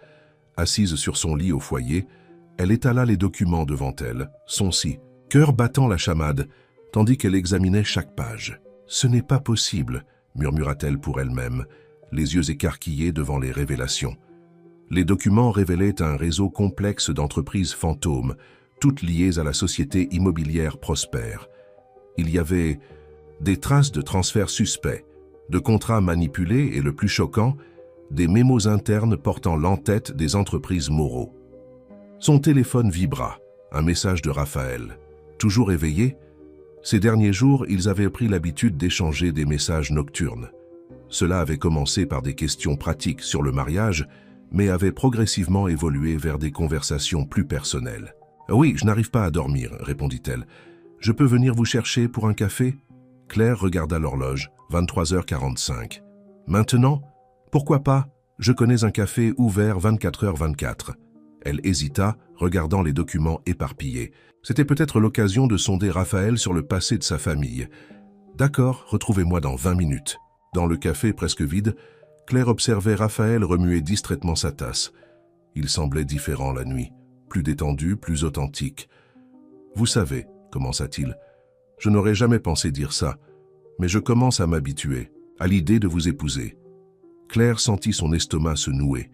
Assise sur son lit au foyer, elle étala les documents devant elle, son cœur battant la chamade, tandis qu'elle examinait chaque page. « Ce n'est pas possible », murmura-t-elle pour elle-même, les yeux écarquillés devant les révélations. Les documents révélaient un réseau complexe d'entreprises fantômes, toutes liées à la société immobilière Prosper. Il y avait des traces de transferts suspects, de contrats manipulés et, le plus choquant, des mémos internes portant l'entête des entreprises Moreau. Son téléphone vibra, un message de Raphaël. Toujours éveillé, ces derniers jours, ils avaient pris l'habitude d'échanger des messages nocturnes. Cela avait commencé par des questions pratiques sur le mariage, mais avait progressivement évolué vers des conversations plus personnelles. « Oui, je n'arrive pas à dormir, » répondit-elle. « Je peux venir vous chercher pour un café ?» Claire regarda l'horloge, 23h45. « Maintenant ? Pourquoi pas ? Je connais un café ouvert 24h24. » Elle hésita, regardant les documents éparpillés. C'était peut-être l'occasion de sonder Raphaël sur le passé de sa famille. « D'accord, retrouvez-moi dans 20 minutes. » Dans le café presque vide, Claire observait Raphaël remuer distraitement sa tasse. Il semblait différent la nuit, plus détendu, plus authentique. « Vous savez, » commença-t-il, « je n'aurais jamais pensé dire ça, mais je commence à m'habituer à l'idée de vous épouser. » Claire sentit son estomac se nouer.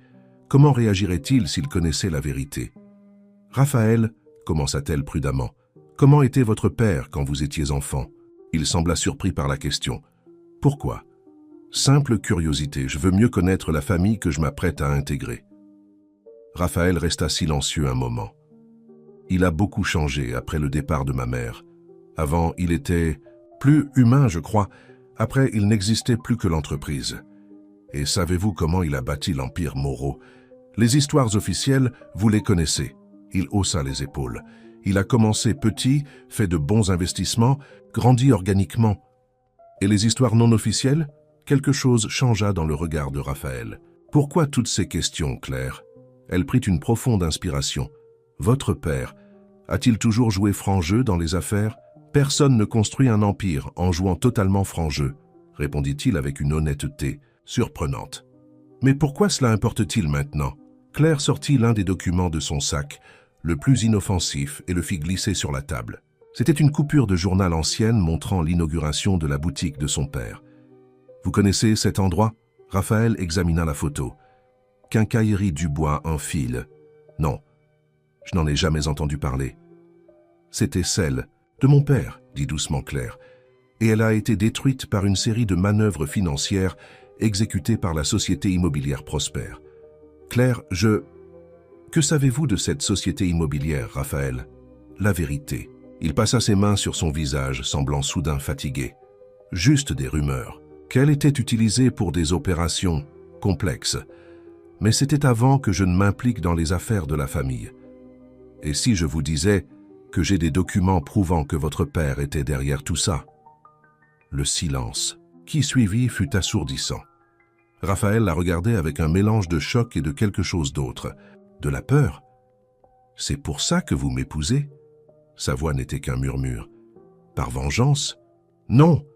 Comment réagirait-il s'il connaissait la vérité ? « Raphaël, » commença-t-elle prudemment, « comment était votre père quand vous étiez enfant ?» Il sembla surpris par la question. « Pourquoi ?»« Simple curiosité, je veux mieux connaître la famille que je m'apprête à intégrer. » Raphaël resta silencieux un moment. « Il a beaucoup changé après le départ de ma mère. Avant, il était plus humain, je crois. Après, il n'existait plus que l'entreprise. Et savez-vous comment il a bâti l'empire Moreau ? Les histoires officielles, vous les connaissez. » Il haussa les épaules. Il a commencé petit, fait de bons investissements, grandi organiquement. Et les histoires non officielles ? Quelque chose changea dans le regard de Raphaël. « Pourquoi toutes ces questions, Claire ? Elle prit une profonde inspiration. « Votre père a-t-il toujours joué franc jeu dans les affaires ? Personne ne construit un empire en jouant totalement franc jeu, répondit-il avec une honnêteté surprenante. Mais pourquoi cela importe-t-il maintenant ? Claire sortit l'un des documents de son sac, le plus inoffensif, et le fit glisser sur la table. C'était une coupure de journal ancienne montrant l'inauguration de la boutique de son père. « Vous connaissez cet endroit ?» Raphaël examina la photo. « Quincaillerie Dubois en fil. »« Non, je n'en ai jamais entendu parler. »« C'était celle de mon père, » dit doucement Claire, « et elle a été détruite par une série de manœuvres financières exécutées par la société immobilière Prosper. » Claire, Que savez-vous de cette société immobilière, Raphaël ? La vérité. Il passa ses mains sur son visage, semblant soudain fatigué. Juste des rumeurs, qu'elle était utilisée pour des opérations complexes. Mais c'était avant que je ne m'implique dans les affaires de la famille. Et si je vous disais que j'ai des documents prouvant que votre père était derrière tout ça ? Le silence qui suivit fut assourdissant. Raphaël la regardait avec un mélange de choc et de quelque chose d'autre. De la peur. « C'est pour ça que vous m'épousez ?» Sa voix n'était qu'un murmure. « Par vengeance ? Non !»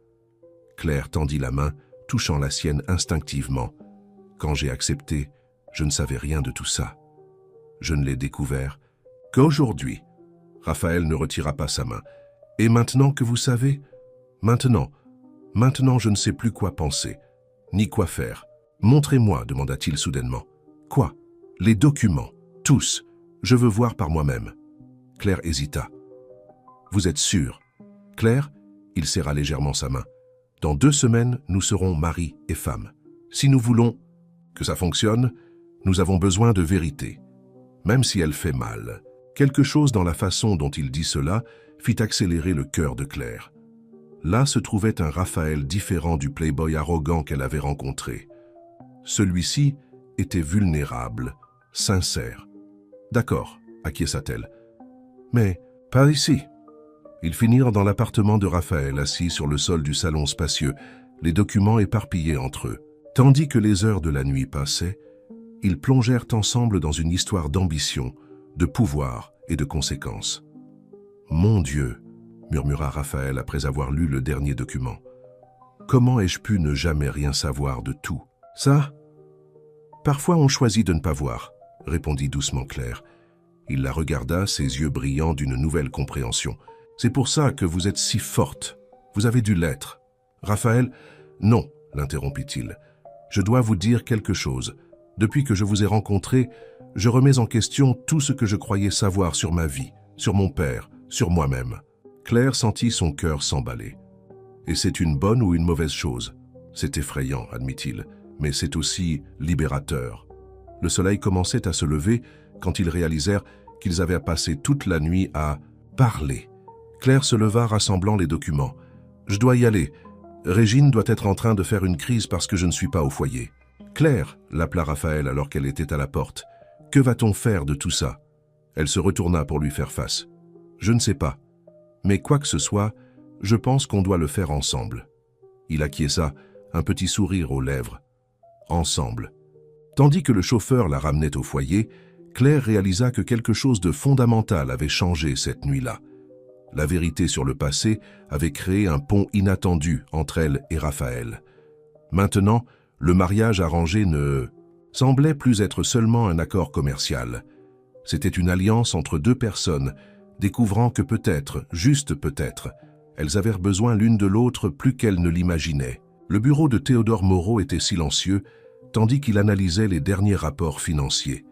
Claire tendit la main, touchant la sienne instinctivement. « Quand j'ai accepté, je ne savais rien de tout ça. Je ne l'ai découvert qu'aujourd'hui. » Raphaël ne retira pas sa main. « Et maintenant que vous savez ? Maintenant je ne sais plus quoi penser, ni quoi faire. Montrez-moi, demanda-t-il soudainement. Quoi ? Les documents, tous. Je veux voir par moi-même. Claire hésita. Vous êtes sûre ? Claire, il serra légèrement sa main. Dans 2 semaines, nous serons mari et femme. Si nous voulons que ça fonctionne, nous avons besoin de vérité. Même si elle fait mal. Quelque chose dans la façon dont il dit cela fit accélérer le cœur de Claire. Là se trouvait un Raphaël différent du playboy arrogant qu'elle avait rencontré. Celui-ci était vulnérable, sincère. D'accord, acquiesça-t-elle. Mais pas ici. Ils finirent dans l'appartement de Raphaël, assis sur le sol du salon spacieux, les documents éparpillés entre eux. Tandis que les heures de la nuit passaient, ils plongèrent ensemble dans une histoire d'ambition, de pouvoir et de conséquences. « Mon Dieu !» murmura Raphaël après avoir lu le dernier document. « Comment ai-je pu ne jamais rien savoir de tout ? Ça ? Parfois on choisit de ne pas voir, » répondit doucement Claire. Il la regarda, ses yeux brillants d'une nouvelle compréhension. « C'est pour ça que vous êtes si forte. Vous avez dû l'être. »« Raphaël, non, » l'interrompit-il. « Je dois vous dire quelque chose. Depuis que je vous ai rencontré, je remets en question tout ce que je croyais savoir sur ma vie, sur mon père, sur moi-même. » Claire sentit son cœur s'emballer. « Et c'est une bonne ou une mauvaise chose ? C'est effrayant, admit-il, mais c'est aussi libérateur. » Le soleil commençait à se lever quand ils réalisèrent qu'ils avaient passé toute la nuit à parler. Claire se leva rassemblant les documents. « Je dois y aller. Régine doit être en train de faire une crise parce que je ne suis pas au foyer. »« Claire !» l'appela Raphaël alors qu'elle était à la porte. « Que va-t-on faire de tout ça ?» Elle se retourna pour lui faire face. « Je ne sais pas. Mais quoi que ce soit, je pense qu'on doit le faire ensemble. » Il acquiesça, un petit sourire aux lèvres. « Ensemble. » Tandis que le chauffeur la ramenait au foyer, Claire réalisa que quelque chose de fondamental avait changé cette nuit-là. La vérité sur le passé avait créé un pont inattendu entre elle et Raphaël. Maintenant, le mariage arrangé ne semblait plus être seulement un accord commercial. C'était une alliance entre 2 personnes, découvrant que peut-être, juste peut-être, elles avaient besoin l'une de l'autre plus qu'elles ne l'imaginaient. Le bureau de Théodore Moreau était silencieux, tandis qu'il analysait les derniers rapports financiers.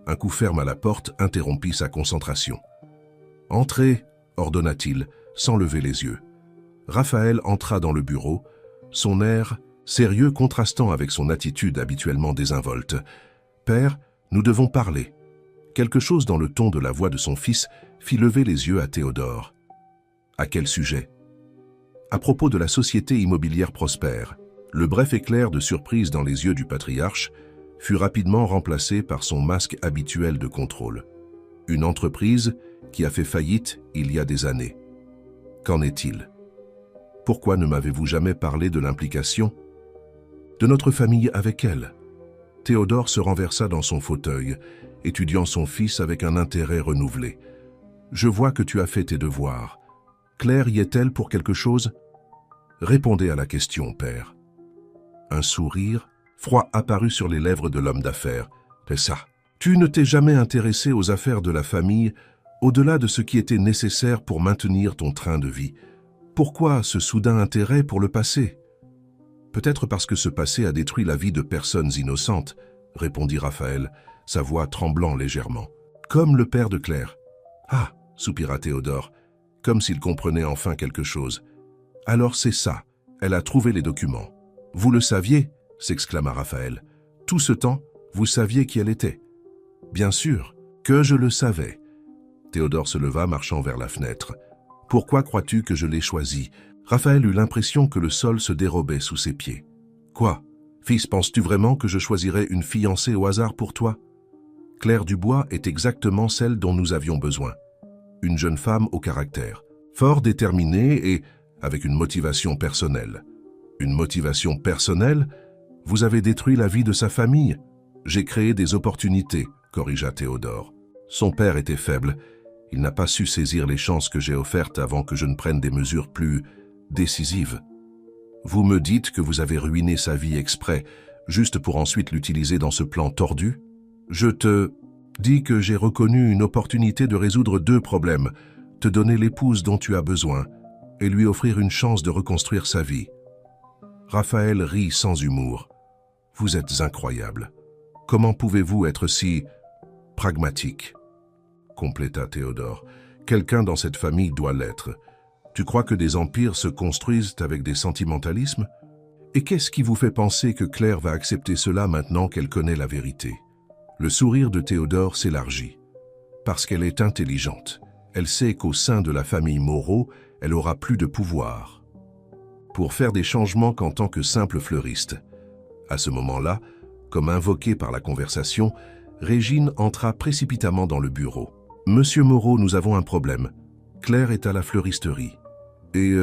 Un coup ferme à la porte interrompit sa concentration. « Entrez !» ordonna-t-il, sans lever les yeux. Raphaël entra dans le bureau, son air sérieux contrastant avec son attitude habituellement désinvolte. « Père, nous devons parler. » Quelque chose dans le ton de la voix de son fils fit lever les yeux à Théodore. « À quel sujet ?»« À propos de la société immobilière Prosper. » Le bref éclair de surprise dans les yeux du patriarche fut rapidement remplacé par son masque habituel de contrôle. Une entreprise qui a fait faillite il y a des années. Qu'en est-il ? Pourquoi ne m'avez-vous jamais parlé de l'implication de notre famille avec elle ? Théodore se renversa dans son fauteuil étudiant son fils avec un intérêt renouvelé. « Je vois que tu as fait tes devoirs. Claire y est-elle pour quelque chose? Répondez à la question, père. » Un sourire froid apparut sur les lèvres de l'homme d'affaires. « C'est ça. Tu ne t'es jamais intéressé aux affaires de la famille au-delà de ce qui était nécessaire pour maintenir ton train de vie. Pourquoi ce soudain intérêt pour le passé? » « Peut-être parce que ce passé a détruit la vie de personnes innocentes, » répondit Raphaël, sa voix tremblant légèrement. « Comme le père de Claire. »« Ah !» soupira Théodore, comme s'il comprenait enfin quelque chose. « Alors c'est ça, elle a trouvé les documents. »« Vous le saviez ?» s'exclama Raphaël. « Tout ce temps, vous saviez qui elle était. »« Bien sûr, que je le savais. » Théodore se leva, marchant vers la fenêtre. « Pourquoi crois-tu que je l'ai choisie ?» Raphaël eut l'impression que le sol se dérobait sous ses pieds. « Quoi? Fils, penses-tu vraiment que je choisirais une fiancée au hasard pour toi? Claire Dubois est exactement celle dont nous avions besoin. Une jeune femme au caractère, fort déterminée et avec une motivation personnelle. » « Une motivation personnelle? Vous avez détruit la vie de sa famille. J'ai créé des opportunités, » corrigea Théodore. Son père était faible. Il n'a pas su saisir les chances que j'ai offertes avant que je ne prenne des mesures plus décisive. Vous me dites que vous avez ruiné sa vie exprès, juste pour ensuite l'utiliser dans ce plan tordu? Je te dis que j'ai reconnu une opportunité de résoudre 2 problèmes, te donner l'épouse dont tu as besoin et lui offrir une chance de reconstruire sa vie. Raphaël rit sans humour. Vous êtes incroyable. Comment pouvez-vous être si pragmatique? Compléta Théodore. Quelqu'un dans cette famille doit l'être. Tu crois que des empires se construisent avec des sentimentalismes? Et qu'est-ce qui vous fait penser que Claire va accepter cela maintenant qu'elle connaît la vérité? Le sourire de Théodore s'élargit. Parce qu'elle est intelligente. Elle sait qu'au sein de la famille Moreau, elle aura plus de pouvoir pour faire des changements qu'en tant que simple fleuriste. À ce moment-là, comme invoqué par la conversation, Régine entra précipitamment dans le bureau. « Monsieur Moreau, nous avons un problème. Claire est à la fleuristerie. » Et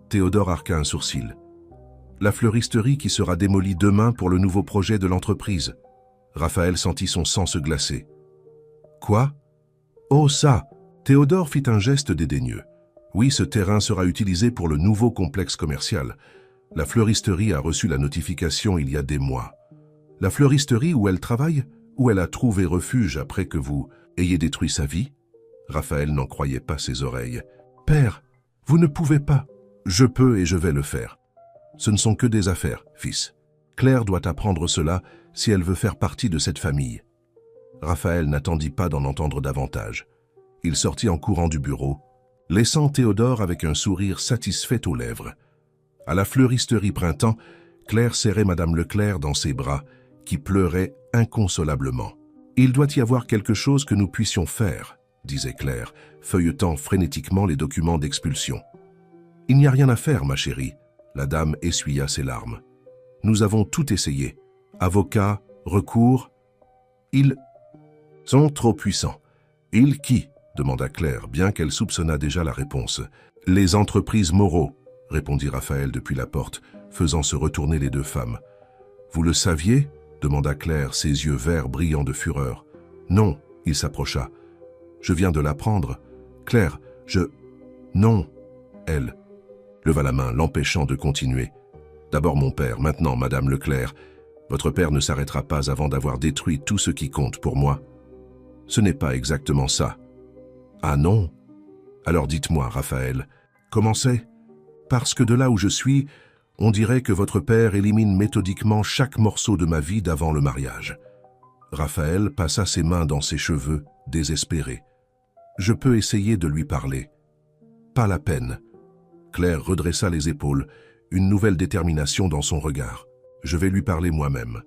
Théodore arqua un sourcil. « La fleuristerie qui sera démolie demain pour le nouveau projet de l'entreprise. » Raphaël sentit son sang se glacer. « Quoi? Oh ça !» Théodore fit un geste dédaigneux. « Oui, ce terrain sera utilisé pour le nouveau complexe commercial. La fleuristerie a reçu la notification il y a des mois. » La fleuristerie où elle travaille? Où elle a trouvé refuge après que vous ayez détruit sa vie? Raphaël n'en croyait pas ses oreilles. « Père, vous ne pouvez pas. »« Je peux et je vais le faire. Ce ne sont que des affaires, fils. Claire doit apprendre cela si elle veut faire partie de cette famille. » Raphaël n'attendit pas d'en entendre davantage. Il sortit en courant du bureau, laissant Théodore avec un sourire satisfait aux lèvres. À la fleuristerie Printemps, Claire serrait Madame Leclerc dans ses bras, qui pleurait inconsolablement. « Il doit y avoir quelque chose que nous puissions faire, » disait Claire, feuilletant frénétiquement les documents d'expulsion. « Il n'y a rien à faire, ma chérie. » La dame essuya ses larmes. « Nous avons tout essayé. Avocats, recours. Ils sont trop puissants. »« Ils qui ?» demanda Claire, bien qu'elle soupçonnât déjà la réponse. « Les entreprises Moreau, » répondit Raphaël depuis la porte, faisant se retourner les 2 femmes. « Vous le saviez ?» demanda Claire, ses yeux verts brillants de fureur. « Non, » il s'approcha. « Je viens de l'apprendre. Claire, je... » « Non, elle. » Leva la main, l'empêchant de continuer. « D'abord mon père, maintenant Madame Leclerc. Votre père ne s'arrêtera pas avant d'avoir détruit tout ce qui compte pour moi. » « Ce n'est pas exactement ça. »« Ah non? Alors dites-moi, Raphaël, comment c'est? Parce que de là où je suis, on dirait que votre père élimine méthodiquement chaque morceau de ma vie d'avant le mariage. » Raphaël passa ses mains dans ses cheveux, désespéré. « Je peux essayer de lui parler. »« Pas la peine. » Claire redressa les épaules, une nouvelle détermination dans son regard. « Je vais lui parler moi-même. »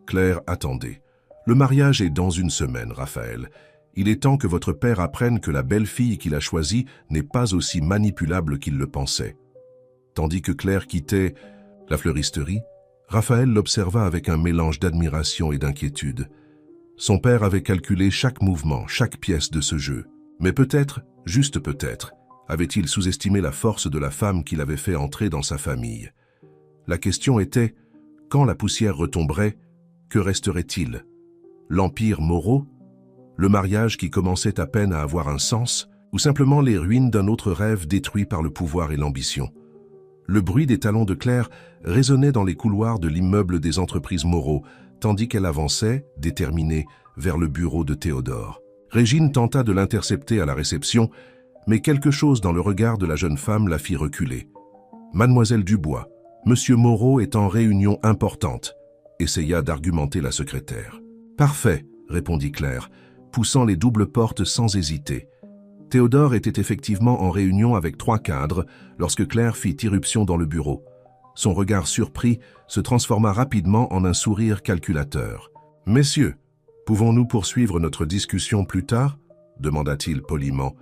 Claire attendait. « Le mariage est dans 1 semaine, Raphaël. Il est temps que votre père apprenne que la belle-fille qu'il a choisie n'est pas aussi manipulable qu'il le pensait. » Tandis que Claire quittait la fleuristerie, Raphaël l'observa avec un mélange d'admiration et d'inquiétude. Son père avait calculé chaque mouvement, chaque pièce de ce jeu. Mais peut-être, juste peut-être, avait-il sous-estimé la force de la femme qu'il avait fait entrer dans sa famille. La question était, quand la poussière retomberait, que resterait-il? L'empire Moreau? Le mariage qui commençait à peine à avoir un sens? Ou simplement les ruines d'un autre rêve détruit par le pouvoir et l'ambition? Le bruit des talons de Claire résonnait dans les couloirs de l'immeuble des entreprises Moreau, tandis qu'elle avançait, déterminée, vers le bureau de Théodore. Régine tenta de l'intercepter à la réception, mais quelque chose dans le regard de la jeune femme la fit reculer. Mademoiselle Dubois, Monsieur Moreau est en réunion importante, essaya d'argumenter la secrétaire. Parfait, répondit Claire, poussant les doubles portes sans hésiter. Théodore était effectivement en réunion avec 3 cadres lorsque Claire fit irruption dans le bureau. Son regard surpris se transforma rapidement en un sourire calculateur. « Messieurs, pouvons-nous poursuivre notre discussion plus tard ?» demanda-t-il poliment.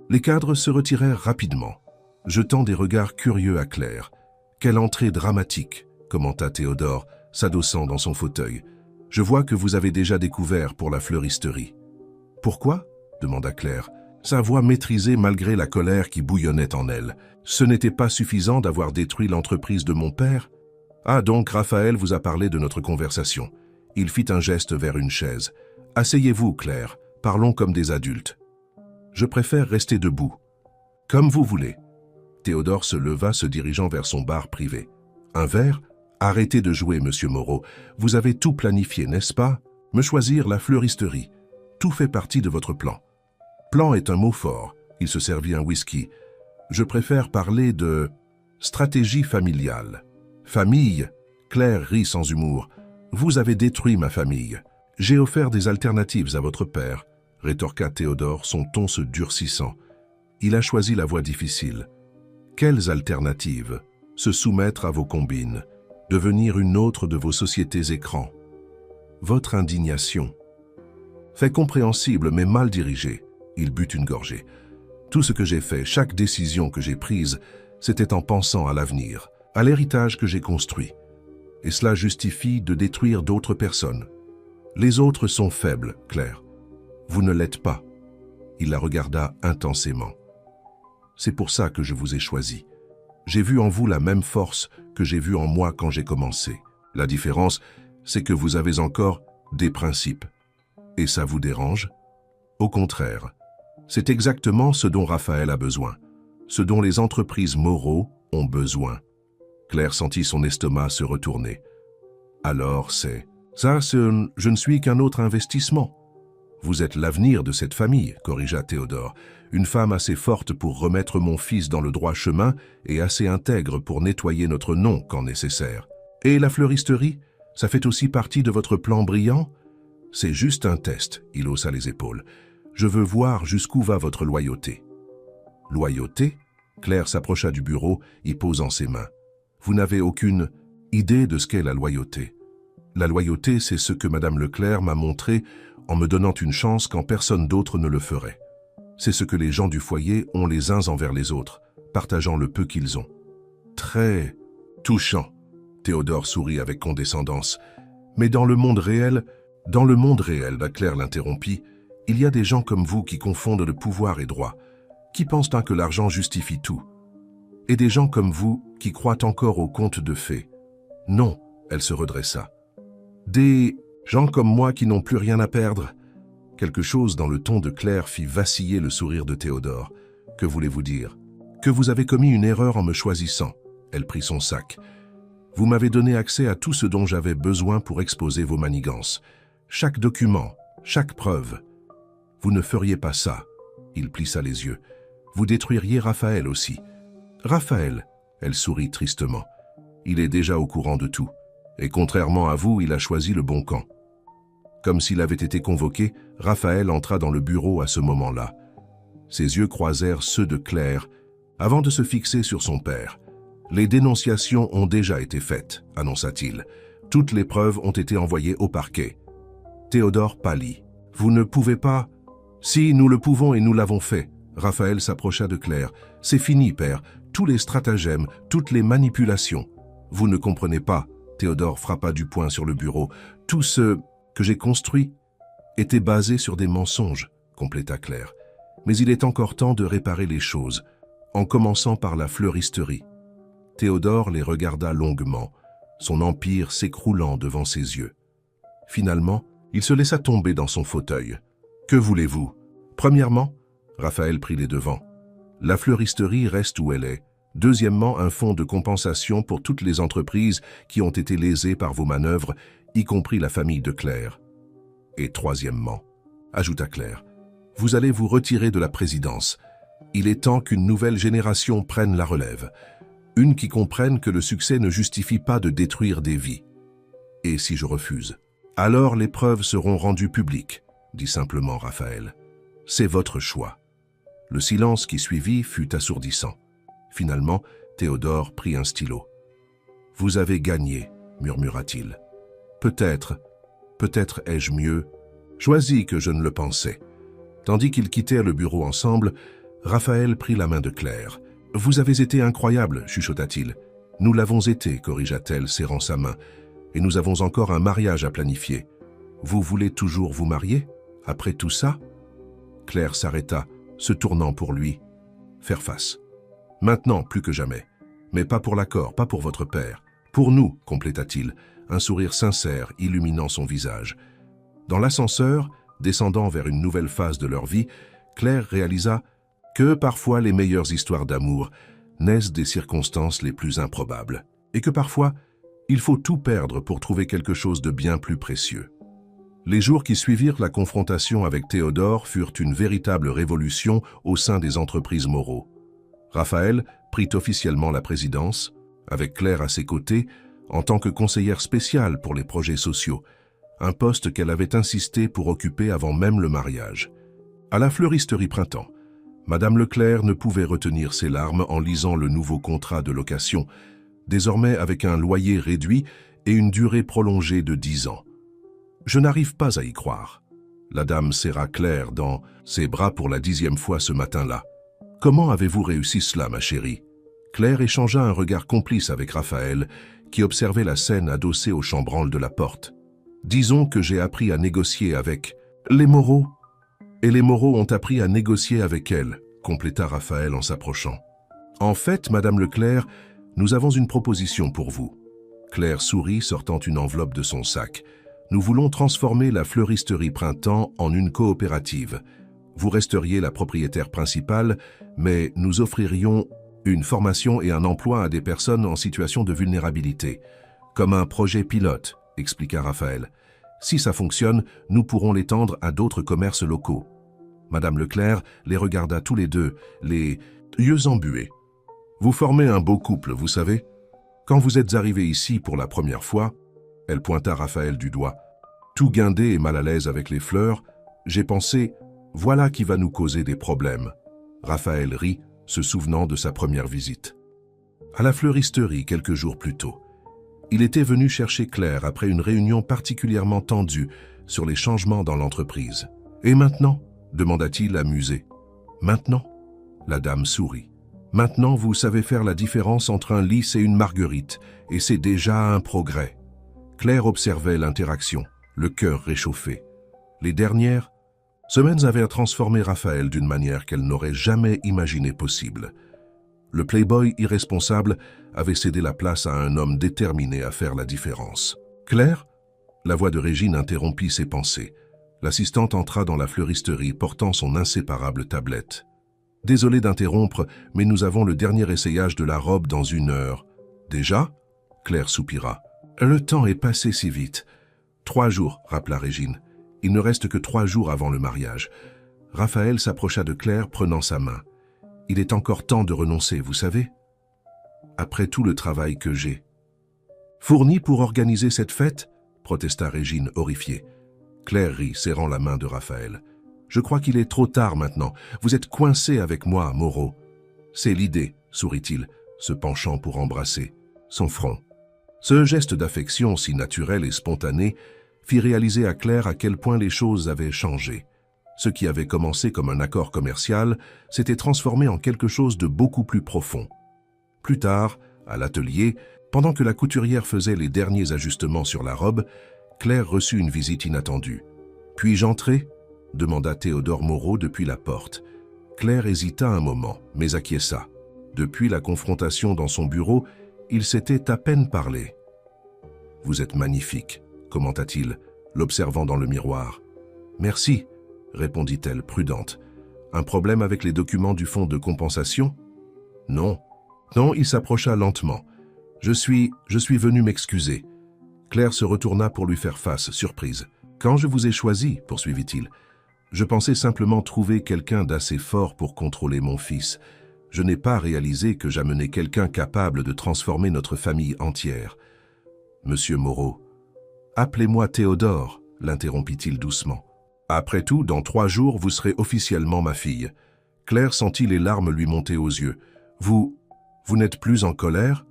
Les cadres se retirèrent rapidement, jetant des regards curieux à Claire. « Quelle entrée dramatique !» commenta Théodore, s'adossant dans son fauteuil. « Je vois que vous avez déjà découvert pour la fleuristerie. »« Pourquoi ?» demanda Claire, sa voix maîtrisée malgré la colère qui bouillonnait en elle. « Ce n'était pas suffisant d'avoir détruit l'entreprise de mon père ?»« Ah, donc Raphaël vous a parlé de notre conversation. » Il fit un geste vers une chaise. « Asseyez-vous, Claire, parlons comme des adultes. »« Je préfère rester debout. »« Comme vous voulez. » Théodore se leva, se dirigeant vers son bar privé. « Un verre ? Arrêtez de jouer, Monsieur Moreau. Vous avez tout planifié, n'est-ce pas? Me choisir la fleuristerie. Tout fait partie de votre plan. » Plan est un mot fort. Il se servit un whisky. Je préfère parler de stratégie familiale. Famille? Claire rit sans humour. Vous avez détruit ma famille. J'ai offert des alternatives à votre père, rétorqua Théodore, son ton se durcissant. Il a choisi la voie difficile. Quelles alternatives? Se soumettre à vos combines, devenir une autre de vos sociétés écrans. Votre indignation. Fait compréhensible mais mal dirigée. Il but une gorgée. Tout ce que j'ai fait, chaque décision que j'ai prise, c'était en pensant à l'avenir, à l'héritage que j'ai construit. Et cela justifie de détruire d'autres personnes. Les autres sont faibles, Claire. Vous ne l'êtes pas. Il la regarda intensément. C'est pour ça que je vous ai choisi. J'ai vu en vous la même force que j'ai vue en moi quand j'ai commencé. La différence, c'est que vous avez encore des principes. Et ça vous dérange? Au contraire. C'est exactement ce dont Raphaël a besoin, ce dont les entreprises Moreau ont besoin. Claire sentit son estomac se retourner. Alors c'est... Ça, je ne suis qu'un autre investissement. Vous êtes l'avenir de cette famille, corrigea Théodore. Une femme assez forte pour remettre mon fils dans le droit chemin et assez intègre pour nettoyer notre nom quand nécessaire. Et la fleuristerie, ça fait aussi partie de votre plan brillant? C'est juste un test, il haussa les épaules. Je veux voir jusqu'où va votre loyauté. Loyauté? Claire s'approcha du bureau, y posant ses mains. Vous n'avez aucune idée de ce qu'est la loyauté. La loyauté, c'est ce que Madame Leclerc m'a montré en me donnant une chance quand personne d'autre ne le ferait. C'est ce que les gens du foyer ont les uns envers les autres, partageant le peu qu'ils ont. Très touchant. Théodore sourit avec condescendance. Mais dans le monde réel, Claire l'interrompit, il y a des gens comme vous qui confondent le pouvoir et droit, qui pensent que l'argent justifie tout. Et des gens comme vous qui croient encore aux contes de fées. Non, elle se redressa. Des gens comme moi qui n'ont plus rien à perdre. Quelque chose dans le ton de Claire fit vaciller le sourire de Théodore. Que voulez-vous dire? Que vous avez commis une erreur en me choisissant. Elle prit son sac. Vous m'avez donné accès à tout ce dont j'avais besoin pour exposer vos manigances. Chaque document, chaque preuve. Vous ne feriez pas ça. Il plissa les yeux. Vous détruiriez Raphaël aussi. Raphaël, elle sourit tristement. Il est déjà au courant de tout. Et contrairement à vous, il a choisi le bon camp. Comme s'il avait été convoqué, Raphaël entra dans le bureau à ce moment-là. Ses yeux croisèrent ceux de Claire, avant de se fixer sur son père. Les dénonciations ont déjà été faites, annonça-t-il. Toutes les preuves ont été envoyées au parquet. Théodore pâlit. Vous ne pouvez pas... Si, nous le pouvons et nous l'avons fait. Raphaël s'approcha de Claire. C'est fini, père. Tous les stratagèmes, toutes les manipulations. Vous ne comprenez pas. Théodore frappa du poing sur le bureau. Tout ce que j'ai construit était basé sur des mensonges, compléta Claire. Mais il est encore temps de réparer les choses, en commençant par la fleuristerie. Théodore les regarda longuement, son empire s'écroulant devant ses yeux. Finalement, Il se laissa tomber dans son fauteuil. « Que voulez-vous » Premièrement, Raphaël prit les devants. La fleuristerie reste où elle est. Deuxièmement, un fonds de compensation pour toutes les entreprises qui ont été lésées par vos manœuvres, y compris la famille de Claire. Et troisièmement, ajouta Claire, vous allez vous retirer de la présidence. Il est temps qu'une nouvelle génération prenne la relève. Une qui comprenne que le succès ne justifie pas de détruire des vies. Et si je refuse? Alors les preuves seront rendues publiques, dit simplement Raphaël. C'est votre choix. Le silence qui suivit fut assourdissant. Finalement, Théodore prit un stylo. « Vous avez gagné, murmura-t-il. Peut-être ai-je mieux choisi que je ne le pensais. » Tandis qu'ils quittèrent le bureau ensemble, Raphaël prit la main de Claire. « Vous avez été incroyable, chuchota-t-il. Nous l'avons été, corrigea-t-elle, serrant sa main. Et nous avons encore un mariage à planifier. Vous voulez toujours vous marier, après tout ça ?» Claire s'arrêta, se tournant pour lui. Faire face. « Maintenant, plus que jamais. Mais pas pour l'accord, pas pour votre père. Pour nous, compléta-t-il, un sourire sincère illuminant son visage. Dans l'ascenseur, descendant vers une nouvelle phase de leur vie, Claire réalisa que parfois les meilleures histoires d'amour naissent des circonstances les plus improbables, et que parfois, il faut tout perdre pour trouver quelque chose de bien plus précieux. Les jours qui suivirent la confrontation avec Théodore furent une véritable révolution au sein des entreprises Moreau. Raphaël prit officiellement la présidence, avec Claire à ses côtés, en tant que conseillère spéciale pour les projets sociaux, un poste qu'elle avait insisté pour occuper avant même le mariage. À la fleuristerie Printemps, Madame Leclerc ne pouvait retenir ses larmes en lisant le nouveau contrat de location, désormais avec un loyer réduit et une durée prolongée de 10 ans. « Je n'arrive pas à y croire. » La dame serra Claire dans ses bras pour la 10e fois ce matin-là. « Comment avez-vous réussi cela, ma chérie ?» Claire échangea un regard complice avec Raphaël, qui observait la scène adossée au chambranle de la porte. « Disons que j'ai appris à négocier avec les Moreau. Et les Moreau ont appris à négocier avec elle, » compléta Raphaël en s'approchant. « En fait, Madame Leclerc, nous avons une proposition pour vous. » Claire sourit, sortant une enveloppe de son sac. « Nous voulons transformer la fleuristerie Printemps en une coopérative. Vous resteriez la propriétaire principale, mais nous offririons une formation et un emploi à des personnes en situation de vulnérabilité. Comme un projet pilote, expliqua Raphaël. Si ça fonctionne, nous pourrons l'étendre à d'autres commerces locaux. » Madame Leclerc les regarda tous les deux, les yeux embués. « Vous formez un beau couple, vous savez. Quand vous êtes arrivé ici pour la première fois, » elle pointa Raphaël du doigt, « tout guindé et mal à l'aise avec les fleurs, j'ai pensé, voilà qui va nous causer des problèmes. » Raphaël rit, se souvenant de sa première visite. À la fleuristerie, quelques jours plus tôt, il était venu chercher Claire après une réunion particulièrement tendue sur les changements dans l'entreprise. « Et maintenant » demanda-t-il amusé. « Maintenant ?» La dame sourit. « Maintenant, vous savez faire la différence entre un lys et une marguerite, et c'est déjà un progrès. » Claire observait l'interaction, le cœur réchauffé. Les dernières semaines avaient transformé Raphaël d'une manière qu'elle n'aurait jamais imaginé possible. Le playboy irresponsable avait cédé la place à un homme déterminé à faire la différence. « Claire ?» La voix de Régine interrompit ses pensées. L'assistante entra dans la fleuristerie portant son inséparable tablette. « Désolé d'interrompre, mais nous avons le dernier essayage de la robe dans 1 heure. »« Déjà ?» Claire soupira. « Le temps est passé si vite. »« 3 jours, rappela Régine. « Il ne reste que 3 jours avant le mariage. » Raphaël s'approcha de Claire, prenant sa main. « Il est encore temps de renoncer, vous savez. Après tout le travail que j'ai. »« Fourni pour organiser cette fête ?» protesta Régine, horrifiée. Claire rit, serrant la main de Raphaël. « Je crois qu'il est trop tard maintenant. Vous êtes coincé avec moi, Moreau. »« C'est l'idée, » sourit-il, se penchant pour embrasser son front. Ce geste d'affection si naturel et spontané fit réaliser à Claire à quel point les choses avaient changé. Ce qui avait commencé comme un accord commercial s'était transformé en quelque chose de beaucoup plus profond. Plus tard, à l'atelier, pendant que la couturière faisait les derniers ajustements sur la robe, Claire reçut une visite inattendue. « Puis-je entrer ?» demanda Théodore Moreau depuis la porte. Claire hésita un moment, mais acquiesça. Depuis la confrontation dans son bureau, il s'était à peine parlé. « Vous êtes magnifique », commenta-t-il, l'observant dans le miroir. « Merci, répondit-elle, prudente. Un problème avec les documents du fonds de compensation? Non. Non, il s'approcha lentement. Je suis venu m'excuser. Claire se retourna pour lui faire face, surprise. Quand je vous ai choisi, poursuivit-il, je pensais simplement trouver quelqu'un d'assez fort pour contrôler mon fils. Je n'ai pas réalisé que j'amenais quelqu'un capable de transformer notre famille entière. Monsieur Moreau, appelez-moi Théodore, l'interrompit-il doucement. Après tout, dans 3 jours, vous serez officiellement ma fille. Claire sentit les larmes lui monter aux yeux. Vous n'êtes plus en colère?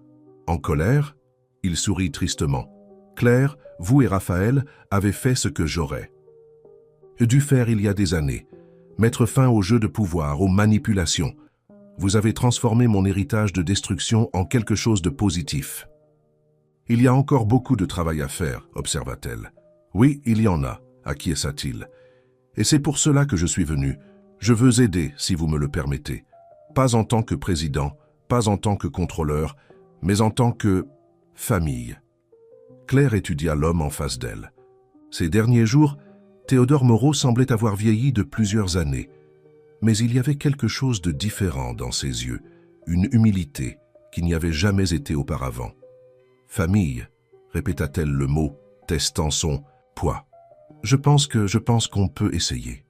En colère? Il sourit tristement. Claire, vous et Raphaël avez fait ce que j'aurais dû faire il y a des années. Mettre fin aux jeux de pouvoir, aux manipulations. Vous avez transformé mon héritage de destruction en quelque chose de positif. Il y a encore beaucoup de travail à faire, observa-t-elle. Oui, il y en a, acquiesça-t-il. Et c'est pour cela que je suis venu. Je veux aider, si vous me le permettez. Pas en tant que président, pas en tant que contrôleur, mais en tant que famille. Claire étudia l'homme en face d'elle. Ces derniers jours, Théodore Moreau semblait avoir vieilli de plusieurs années. Mais il y avait quelque chose de différent dans ses yeux, une humilité qui n'y avait jamais été auparavant. « Famille », répéta-t-elle le mot, testant son poids. « Je pense qu'on peut essayer. »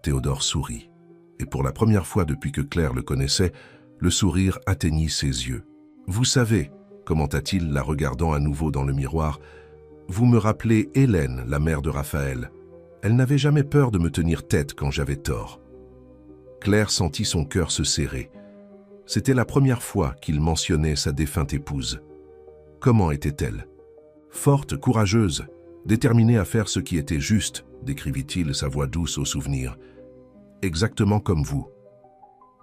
Théodore sourit. Et pour la première fois depuis que Claire le connaissait, le sourire atteignit ses yeux. « Vous savez, » commenta-t-il, la regardant à nouveau dans le miroir, « vous me rappelez Hélène, la mère de Raphaël. Elle n'avait jamais peur de me tenir tête quand j'avais tort. » Claire sentit son cœur se serrer. C'était la première fois qu'il mentionnait sa défunte épouse. Comment était-elle? Forte, courageuse, déterminée à faire ce qui était juste, décrivit-il, sa voix douce au souvenir. Exactement comme vous.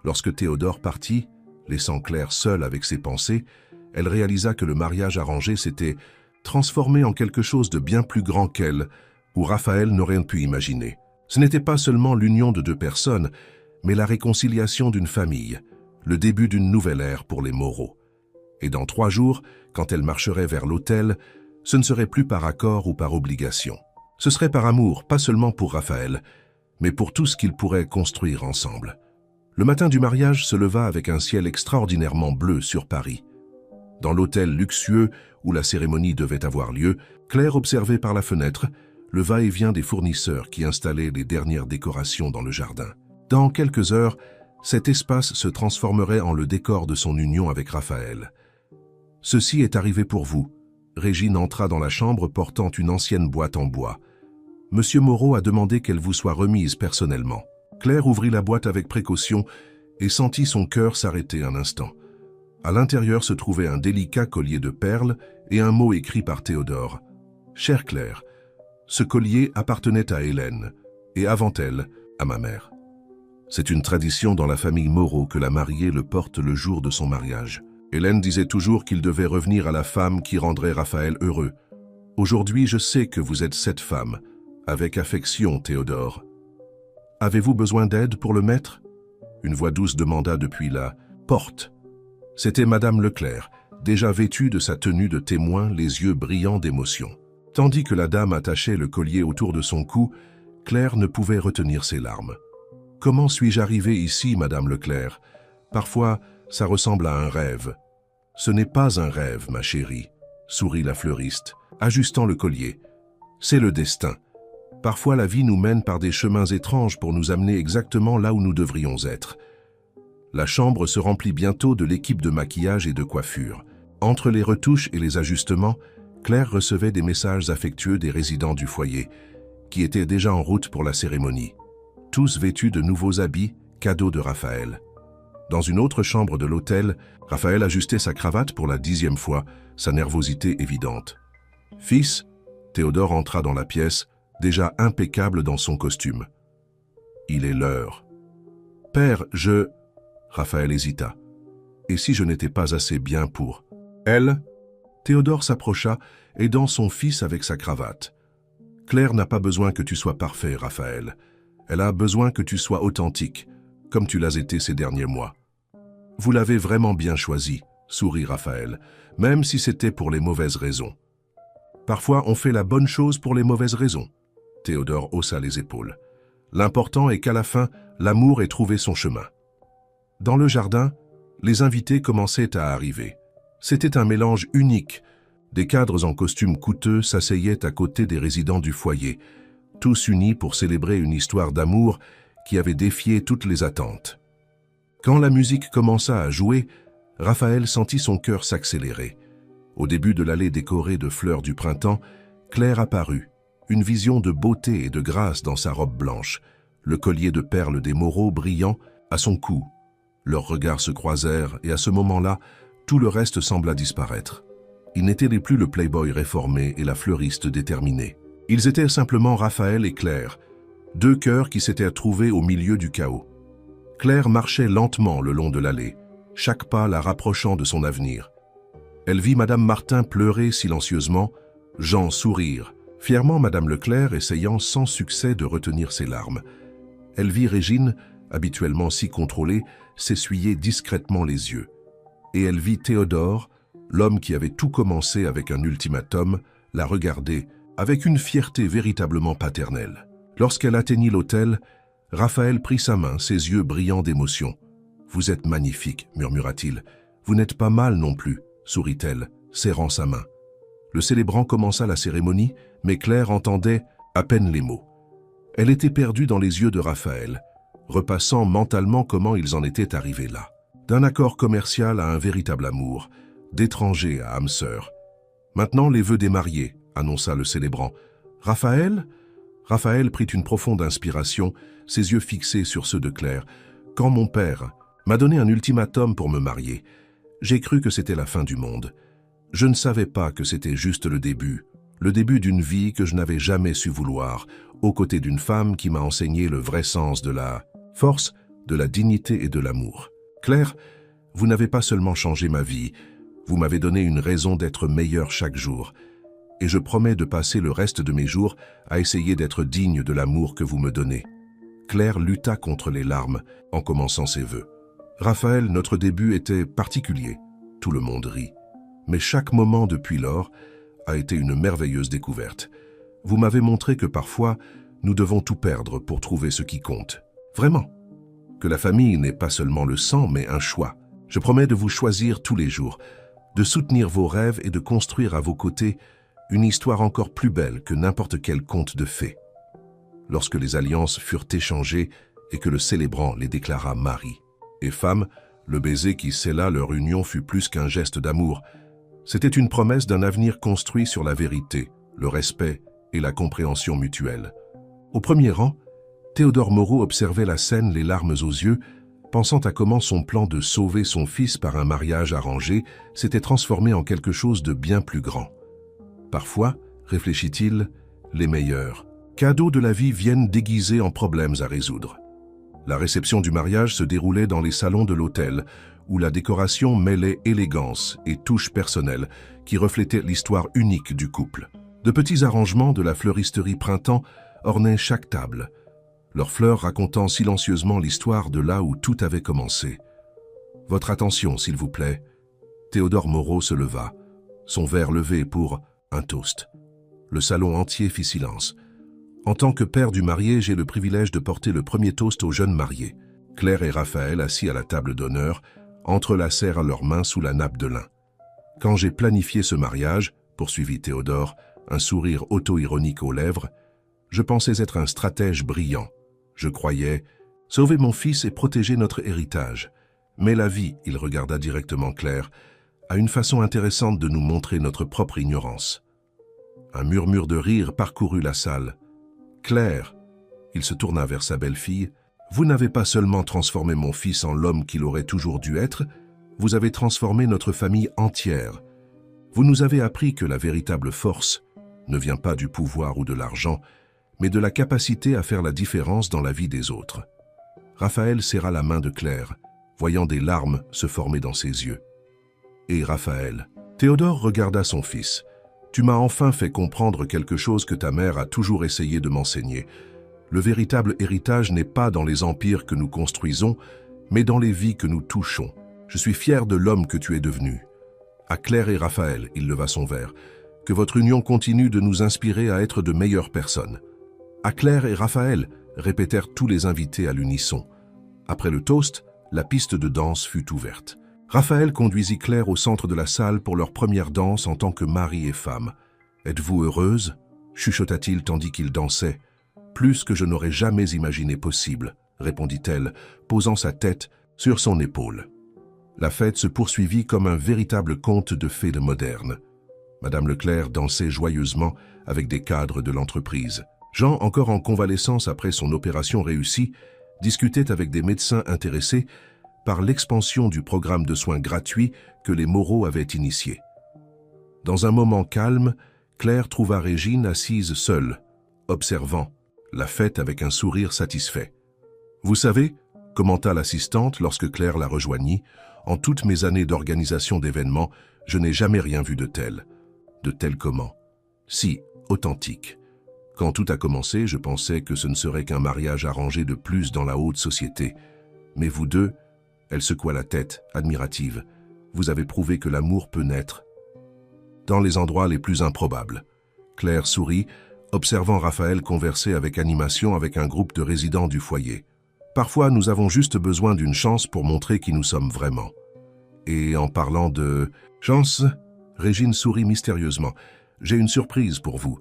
Lorsque Théodore partit, laissant Claire seule avec ses pensées, elle réalisa que le mariage arrangé s'était transformé en quelque chose de bien plus grand qu'elle, où Raphaël n'aurait pu imaginer. Ce n'était pas seulement l'union de 2 personnes, mais la réconciliation d'une famille, le début d'une nouvelle ère pour les Moreau. Et dans 3 jours, quand elle marcherait vers l'autel, ce ne serait plus par accord ou par obligation. Ce serait par amour, pas seulement pour Raphaël, mais pour tout ce qu'ils pourraient construire ensemble. Le matin du mariage se leva avec un ciel extraordinairement bleu sur Paris. Dans l'hôtel luxueux où la cérémonie devait avoir lieu, Claire observait par la fenêtre le va-et-vient des fournisseurs qui installaient les dernières décorations dans le jardin. Dans quelques heures, cet espace se transformerait en le décor de son union avec Raphaël. « Ceci est arrivé pour vous. » Régine entra dans la chambre portant une ancienne boîte en bois. « Monsieur Moreau a demandé qu'elle vous soit remise personnellement. » Claire ouvrit la boîte avec précaution et sentit son cœur s'arrêter un instant. À l'intérieur se trouvait un délicat collier de perles et un mot écrit par Théodore. « Chère Claire, ce collier appartenait à Hélène, et avant elle, à ma mère. C'est une tradition dans la famille Moreau que la mariée le porte le jour de son mariage. Hélène disait toujours qu'il devait revenir à la femme qui rendrait Raphaël heureux. Aujourd'hui, je sais que vous êtes cette femme. Avec affection, Théodore. Avez-vous besoin d'aide pour le mettre ?» Une voix douce demanda depuis la porte. C'était Madame Leclerc, déjà vêtue de sa tenue de témoin, les yeux brillants d'émotion. Tandis que la dame attachait le collier autour de son cou, Claire ne pouvait retenir ses larmes. « Comment suis-je arrivée ici, Madame Leclerc? Parfois, ça ressemble à un rêve. »« Ce n'est pas un rêve, ma chérie, » sourit la fleuriste, ajustant le collier. « C'est le destin. Parfois, la vie nous mène par des chemins étranges pour nous amener exactement là où nous devrions être. » La chambre se remplit bientôt de l'équipe de maquillage et de coiffure. Entre les retouches et les ajustements, Claire recevait des messages affectueux des résidents du foyer, qui étaient déjà en route pour la cérémonie. Tous vêtus de nouveaux habits, cadeaux de Raphaël. Dans une autre chambre de l'hôtel, Raphaël ajustait sa cravate pour la 10e fois, sa nervosité évidente. « Fils » Théodore entra dans la pièce, déjà impeccable dans son costume. « Il est l'heure. »« Père, je... » Raphaël hésita. « Et si je n'étais pas assez bien pour... » « Elle ?» Théodore s'approcha, aidant son fils avec sa cravate. « Claire n'a pas besoin que tu sois parfait, Raphaël. Elle a besoin que tu sois authentique, comme tu l'as été ces derniers mois. » « Vous l'avez vraiment bien choisi, » sourit Raphaël, « même si c'était pour les mauvaises raisons. » Parfois, on fait la bonne chose pour les mauvaises raisons. Théodore haussa les épaules. L'important est qu'à la fin, l'amour ait trouvé son chemin. Dans le jardin, les invités commençaient à arriver. C'était un mélange unique. Des cadres en costumes coûteux s'asseyaient à côté des résidents du foyer, tous unis pour célébrer une histoire d'amour qui avait défié toutes les attentes. Quand la musique commença à jouer, Raphaël sentit son cœur s'accélérer. Au début de l'allée décorée de fleurs du printemps, Claire apparut, une vision de beauté et de grâce dans sa robe blanche, le collier de perles des Moreau brillant à son cou. Leurs regards se croisèrent et à ce moment-là, tout le reste sembla disparaître. Ils n'étaient plus le playboy réformé et la fleuriste déterminée. Ils étaient simplement Raphaël et Claire, deux cœurs qui s'étaient trouvés au milieu du chaos. Claire marchait lentement le long de l'allée, chaque pas la rapprochant de son avenir. Elle vit Madame Martin pleurer silencieusement, Jean sourire, fièrement Madame Leclerc essayant sans succès de retenir ses larmes. Elle vit Régine, habituellement si contrôlée, s'essuyer discrètement les yeux. Et elle vit Théodore, l'homme qui avait tout commencé avec un ultimatum, la regarder avec une fierté véritablement paternelle. Lorsqu'elle atteignit l'hôtel, Raphaël prit sa main, ses yeux brillants d'émotion. « Vous êtes magnifique », murmura-t-il. « Vous n'êtes pas mal non plus », sourit-elle, serrant sa main. Le célébrant commença la cérémonie, mais Claire entendait à peine les mots. Elle était perdue dans les yeux de Raphaël, repassant mentalement comment ils en étaient arrivés là. D'un accord commercial à un véritable amour, d'étranger à âme sœur. Maintenant les vœux des mariés, annonça le célébrant. Raphaël prit une profonde inspiration, ses yeux fixés sur ceux de Claire. Quand mon père m'a donné un ultimatum pour me marier, j'ai cru que c'était la fin du monde. Je ne savais pas que c'était juste le début d'une vie que je n'avais jamais su vouloir, aux côtés d'une femme qui m'a enseigné le vrai sens de la force, de la dignité et de l'amour. Claire, vous n'avez pas seulement changé ma vie, vous m'avez donné une raison d'être meilleur chaque jour. Et je promets de passer le reste de mes jours à essayer d'être digne de l'amour que vous me donnez. Claire lutta contre les larmes en commençant ses vœux. Raphaël, notre début était particulier. Tout le monde rit. Mais chaque moment depuis lors a été une merveilleuse découverte. Vous m'avez montré que parfois, nous devons tout perdre pour trouver ce qui compte. Vraiment. Que la famille n'est pas seulement le sang, mais un choix. Je promets de vous choisir tous les jours, de soutenir vos rêves et de construire à vos côtés une histoire encore plus belle que n'importe quel conte de fées. Lorsque les alliances furent échangées et que le célébrant les déclara mari et femme, le baiser qui scella leur union fut plus qu'un geste d'amour. C'était une promesse d'un avenir construit sur la vérité, le respect et la compréhension mutuelle. Au premier rang, Théodore Moreau observait la scène les larmes aux yeux, pensant à comment son plan de sauver son fils par un mariage arrangé s'était transformé en quelque chose de bien plus grand. Parfois, réfléchit-il, les meilleurs cadeaux de la vie viennent déguisés en problèmes à résoudre. La réception du mariage se déroulait dans les salons de l'hôtel, où la décoration mêlait élégance et touche personnelle qui reflétaient l'histoire unique du couple. De petits arrangements de la fleuristerie printemps ornaient chaque table, leurs fleurs racontant silencieusement l'histoire de là où tout avait commencé. « Votre attention, s'il vous plaît. » Théodore Moreau se leva, son verre levé pour un toast. Le salon entier fit silence. En tant que père du marié, j'ai le privilège de porter le premier toast aux jeunes mariés. Claire et Raphaël, assis à la table d'honneur, entrelacèrent leurs mains sous la nappe de lin. Quand j'ai planifié ce mariage, poursuivit Théodore, un sourire auto-ironique aux lèvres, je pensais être un stratège brillant. Je croyais sauver mon fils et protéger notre héritage. Mais la vie, il regarda directement Claire, a une façon intéressante de nous montrer notre propre ignorance. Un murmure de rire parcourut la salle. « Claire !» Il se tourna vers sa belle-fille. « Vous n'avez pas seulement transformé mon fils en l'homme qu'il aurait toujours dû être, vous avez transformé notre famille entière. Vous nous avez appris que la véritable force ne vient pas du pouvoir ou de l'argent, mais de la capacité à faire la différence dans la vie des autres. » Raphaël serra la main de Claire, voyant des larmes se former dans ses yeux. « Et Raphaël ?» Théodore regarda son fils. « Tu m'as enfin fait comprendre quelque chose que ta mère a toujours essayé de m'enseigner. Le véritable héritage n'est pas dans les empires que nous construisons, mais dans les vies que nous touchons. Je suis fier de l'homme que tu es devenu. » À Claire et Raphaël, il leva son verre. Que votre union continue de nous inspirer à être de meilleures personnes. À Claire et Raphaël, répétèrent tous les invités à l'unisson. Après le toast, la piste de danse fut ouverte. Raphaël conduisit Claire au centre de la salle pour leur première danse en tant que mari et femme. « Êtes-vous heureuse ?» chuchota-t-il tandis qu'ils dansaient. « Plus que je n'aurais jamais imaginé possible », répondit-elle, posant sa tête sur son épaule. La fête se poursuivit comme un véritable conte de fées moderne. Madame Leclerc dansait joyeusement avec des cadres de l'entreprise. Jean, encore en convalescence après son opération réussie, discutait avec des médecins intéressés par l'expansion du programme de soins gratuits que les Moreau avaient initié. Dans un moment calme, Claire trouva Régine assise seule, observant la fête avec un sourire satisfait. « Vous savez, » commenta l'assistante lorsque Claire la rejoignit, « en toutes mes années d'organisation d'événements, je n'ai jamais rien vu de tel. De tel comment? Si, authentique. Quand tout a commencé, je pensais que ce ne serait qu'un mariage arrangé de plus dans la haute société. Mais vous deux, » elle secoua la tête, admirative, « vous avez prouvé que l'amour peut naître dans les endroits les plus improbables. » Claire sourit, observant Raphaël converser avec animation avec un groupe de résidents du foyer. « Parfois, nous avons juste besoin d'une chance pour montrer qui nous sommes vraiment. » Et en parlant de chance, Régine sourit mystérieusement. « J'ai une surprise pour vous. »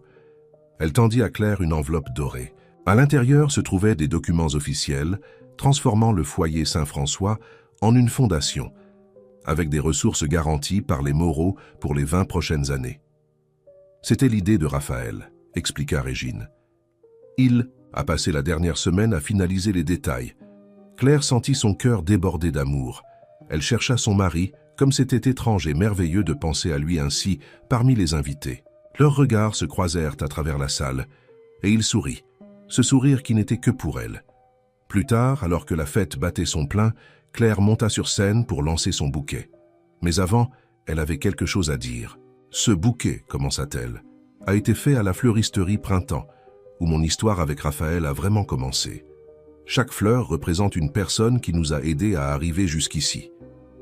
Elle tendit à Claire une enveloppe dorée. À l'intérieur se trouvaient des documents officiels, transformant le foyer Saint-François en une fondation, avec des ressources garanties par les Moreau pour les 20 prochaines années. C'était l'idée de Raphaël, expliqua Régine. Il a passé la dernière semaine à finaliser les détails. Claire sentit son cœur déborder d'amour. Elle chercha son mari, comme c'était étrange et merveilleux de penser à lui ainsi parmi les invités. Leurs regards se croisèrent à travers la salle, et il sourit, ce sourire qui n'était que pour elle. Plus tard, alors que la fête battait son plein, Claire monta sur scène pour lancer son bouquet. Mais avant, elle avait quelque chose à dire. « Ce bouquet, commença-t-elle, a été fait à la fleuristerie Printemps, où mon histoire avec Raphaël a vraiment commencé. Chaque fleur représente une personne qui nous a aidés à arriver jusqu'ici.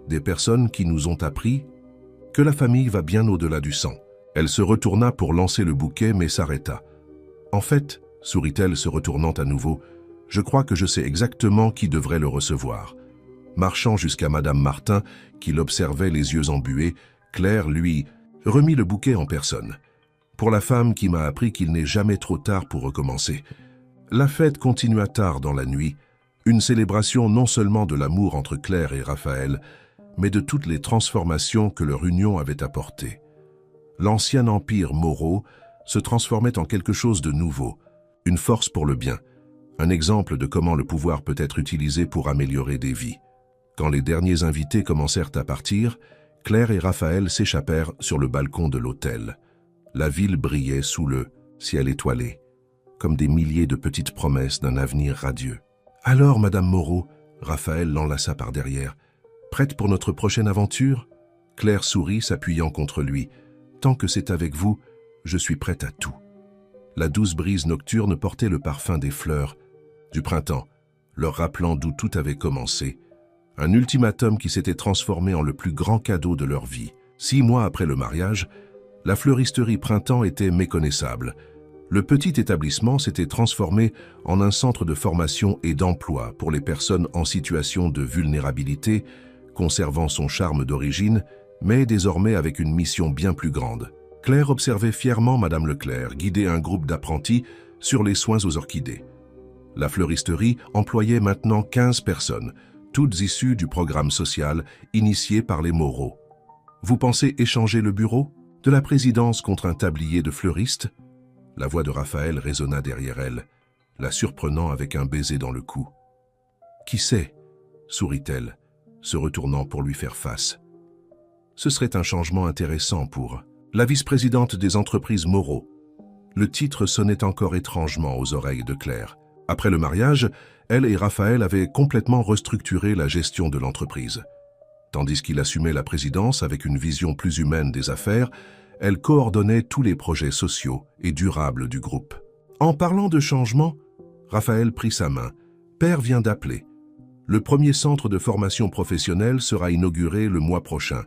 Des personnes qui nous ont appris que la famille va bien au-delà du sang. » Elle se retourna pour lancer le bouquet, mais s'arrêta. « En fait, sourit-elle se retournant à nouveau, je crois que je sais exactement qui devrait le recevoir. » Marchant jusqu'à Madame Martin, qui l'observait les yeux embués, Claire lui remit le bouquet en personne. « Pour la femme qui m'a appris qu'il n'est jamais trop tard pour recommencer. » La fête continua tard dans la nuit, une célébration non seulement de l'amour entre Claire et Raphaël, mais de toutes les transformations que leur union avait apportées. L'ancien empire Moreau se transformait en quelque chose de nouveau, une force pour le bien, un exemple de comment le pouvoir peut être utilisé pour améliorer des vies. Quand les derniers invités commencèrent à partir, Claire et Raphaël s'échappèrent sur le balcon de l'hôtel. La ville brillait sous le ciel étoilé, comme des milliers de petites promesses d'un avenir radieux. « Alors, Madame Moreau, » Raphaël l'enlaça par derrière, « prête pour notre prochaine aventure ?» Claire sourit, s'appuyant contre lui. « Tant que c'est avec vous, je suis prête à tout. » La douce brise nocturne portait le parfum des fleurs du printemps, leur rappelant d'où tout avait commencé. Un ultimatum qui s'était transformé en le plus grand cadeau de leur vie. 6 mois après le mariage, la fleuristerie Printemps était méconnaissable. Le petit établissement s'était transformé en un centre de formation et d'emploi pour les personnes en situation de vulnérabilité, conservant son charme d'origine, mais désormais avec une mission bien plus grande. Claire observait fièrement Madame Leclerc guider un groupe d'apprentis sur les soins aux orchidées. La fleuristerie employait maintenant 15 personnes, toutes issues du programme social initié par les Moreau. « Vous pensez échanger le bureau de la présidence contre un tablier de fleuriste ?» La voix de Raphaël résonna derrière elle, la surprenant avec un baiser dans le cou. « Qui sait ?» sourit-elle, se retournant pour lui faire face. Ce serait un changement intéressant pour la vice-présidente des entreprises Moreau. Le titre sonnait encore étrangement aux oreilles de Claire. Après le mariage, elle et Raphaël avaient complètement restructuré la gestion de l'entreprise. Tandis qu'il assumait la présidence avec une vision plus humaine des affaires, elle coordonnait tous les projets sociaux et durables du groupe. En parlant de changement, Raphaël prit sa main. « Père vient d'appeler. Le premier centre de formation professionnelle sera inauguré le mois prochain.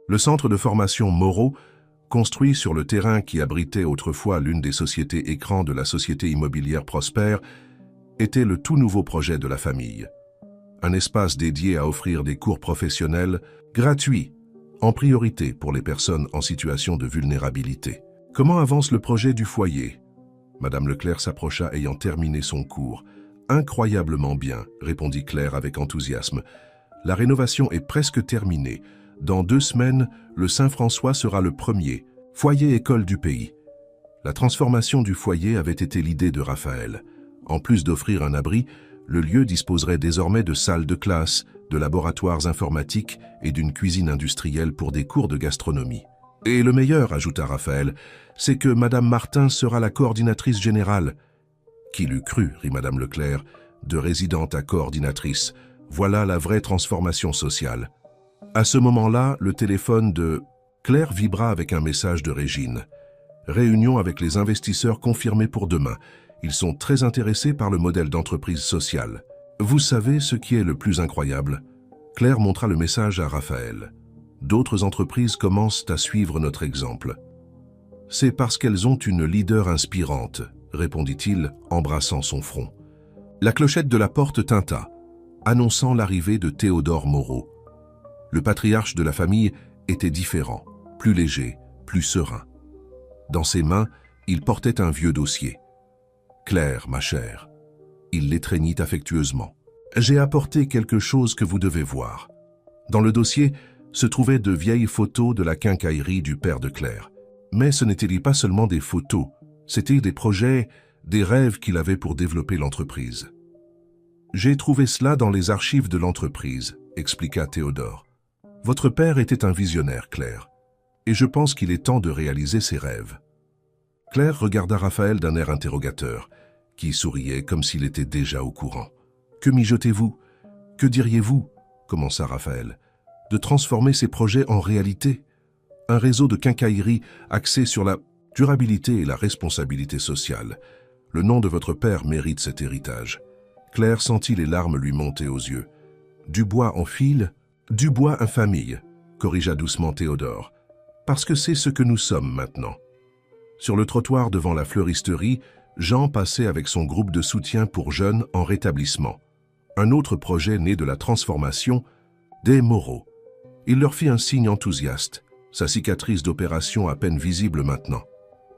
Le centre de formation Moreau Construit sur le terrain qui abritait autrefois l'une des sociétés écrans de la société immobilière Prosper, était le tout nouveau projet de la famille. Un espace dédié à offrir des cours professionnels gratuits, en priorité pour les personnes en situation de vulnérabilité. Comment avance le projet du foyer? Madame Leclerc s'approcha ayant terminé son cours. Incroyablement bien, répondit Claire avec enthousiasme. La rénovation est presque terminée. Dans 2 semaines, le Saint-François sera le premier foyer-école du pays. La transformation du foyer avait été l'idée de Raphaël. En plus d'offrir un abri, le lieu disposerait désormais de salles de classe, de laboratoires informatiques et d'une cuisine industrielle pour des cours de gastronomie. Et le meilleur, ajouta Raphaël, c'est que Madame Martin sera la coordinatrice générale. Qui l'eût cru, rit Madame Leclerc, de résidente à coordinatrice. Voilà la vraie transformation sociale. À ce moment-là, le téléphone de Claire vibra avec un message de Régine. Réunion avec les investisseurs confirmée pour demain. Ils sont très intéressés par le modèle d'entreprise sociale. Vous savez ce qui est le plus incroyable? Claire montra le message à Raphaël. D'autres entreprises commencent à suivre notre exemple. C'est parce qu'elles ont une leader inspirante, répondit-il, embrassant son front. La clochette de la porte tinta, annonçant l'arrivée de Théodore Moreau. Le patriarche de la famille était différent, plus léger, plus serein. Dans ses mains, il portait un vieux dossier. « Claire, ma chère. » Il l'étreignit affectueusement. « J'ai apporté quelque chose que vous devez voir. » Dans le dossier se trouvaient de vieilles photos de la quincaillerie du père de Claire. Mais ce n'était pas seulement des photos, c'étaient des projets, des rêves qu'il avait pour développer l'entreprise. « J'ai trouvé cela dans les archives de l'entreprise, » expliqua Théodore. « Votre père était un visionnaire, Claire, et je pense qu'il est temps de réaliser ses rêves. » Claire regarda Raphaël d'un air interrogateur, qui souriait comme s'il était déjà au courant. « Que mijotez-vous? Que diriez-vous, » commença Raphaël, « de transformer ces projets en réalité? Un réseau de quincaillerie axé sur la durabilité et la responsabilité sociale. Le nom de votre père mérite cet héritage. » Claire sentit les larmes lui monter aux yeux. « Du bois en fil, du bois en famille, » corrigea doucement Théodore, « parce que c'est ce que nous sommes maintenant. » Sur le trottoir devant la fleuristerie, Jean passait avec son groupe de soutien pour jeunes en rétablissement. Un autre projet né de la transformation, des Moreau. Il leur fit un signe enthousiaste, sa cicatrice d'opération à peine visible maintenant.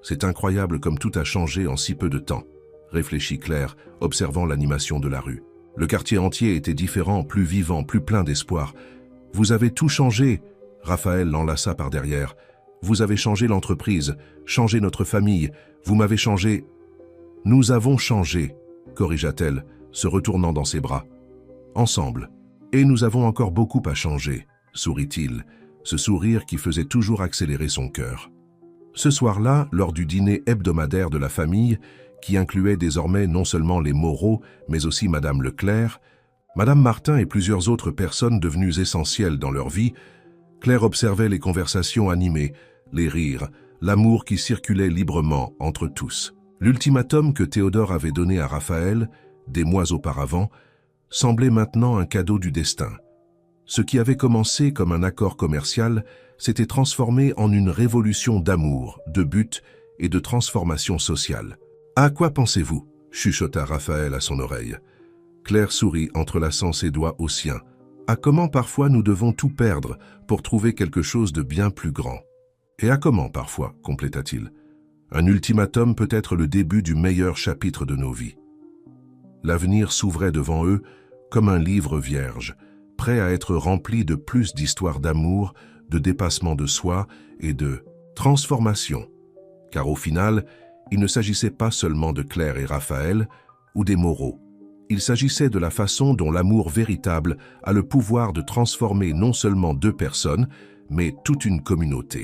C'est incroyable comme tout a changé en si peu de temps, réfléchit Claire, observant l'animation de la rue. Le quartier entier était différent, plus vivant, plus plein d'espoir. « Vous avez tout changé !» Raphaël l'enlaça par derrière. « Vous avez changé l'entreprise, changé notre famille, vous m'avez changé... » « Nous avons changé, » corrigea-t-elle, se retournant dans ses bras. « Ensemble. Et nous avons encore beaucoup à changer, » sourit-il, ce sourire qui faisait toujours accélérer son cœur. Ce soir-là, lors du dîner hebdomadaire de la famille, qui incluait désormais non seulement les Moreau, mais aussi Madame Leclerc, Madame Martin et plusieurs autres personnes devenues essentielles dans leur vie, Claire observait les conversations animées, les rires, l'amour qui circulait librement entre tous. L'ultimatum que Théodore avait donné à Raphaël, des mois auparavant, semblait maintenant un cadeau du destin. Ce qui avait commencé comme un accord commercial s'était transformé en une révolution d'amour, de but et de transformation sociale. « À quoi pensez-vous » chuchota Raphaël à son oreille. Claire sourit, entrelaçant ses doigts aux siens. « À comment parfois nous devons tout perdre pour trouver quelque chose de bien plus grand. » « Et à comment parfois » compléta-t-il. « Un ultimatum peut être le début du meilleur chapitre de nos vies. » L'avenir s'ouvrait devant eux comme un livre vierge, prêt à être rempli de plus d'histoires d'amour, de dépassement de soi et de transformation. Car au final, il ne s'agissait pas seulement de Claire et Raphaël ou des Moreau. Il s'agissait de la façon dont l'amour véritable a le pouvoir de transformer non seulement 2 personnes, mais toute une communauté.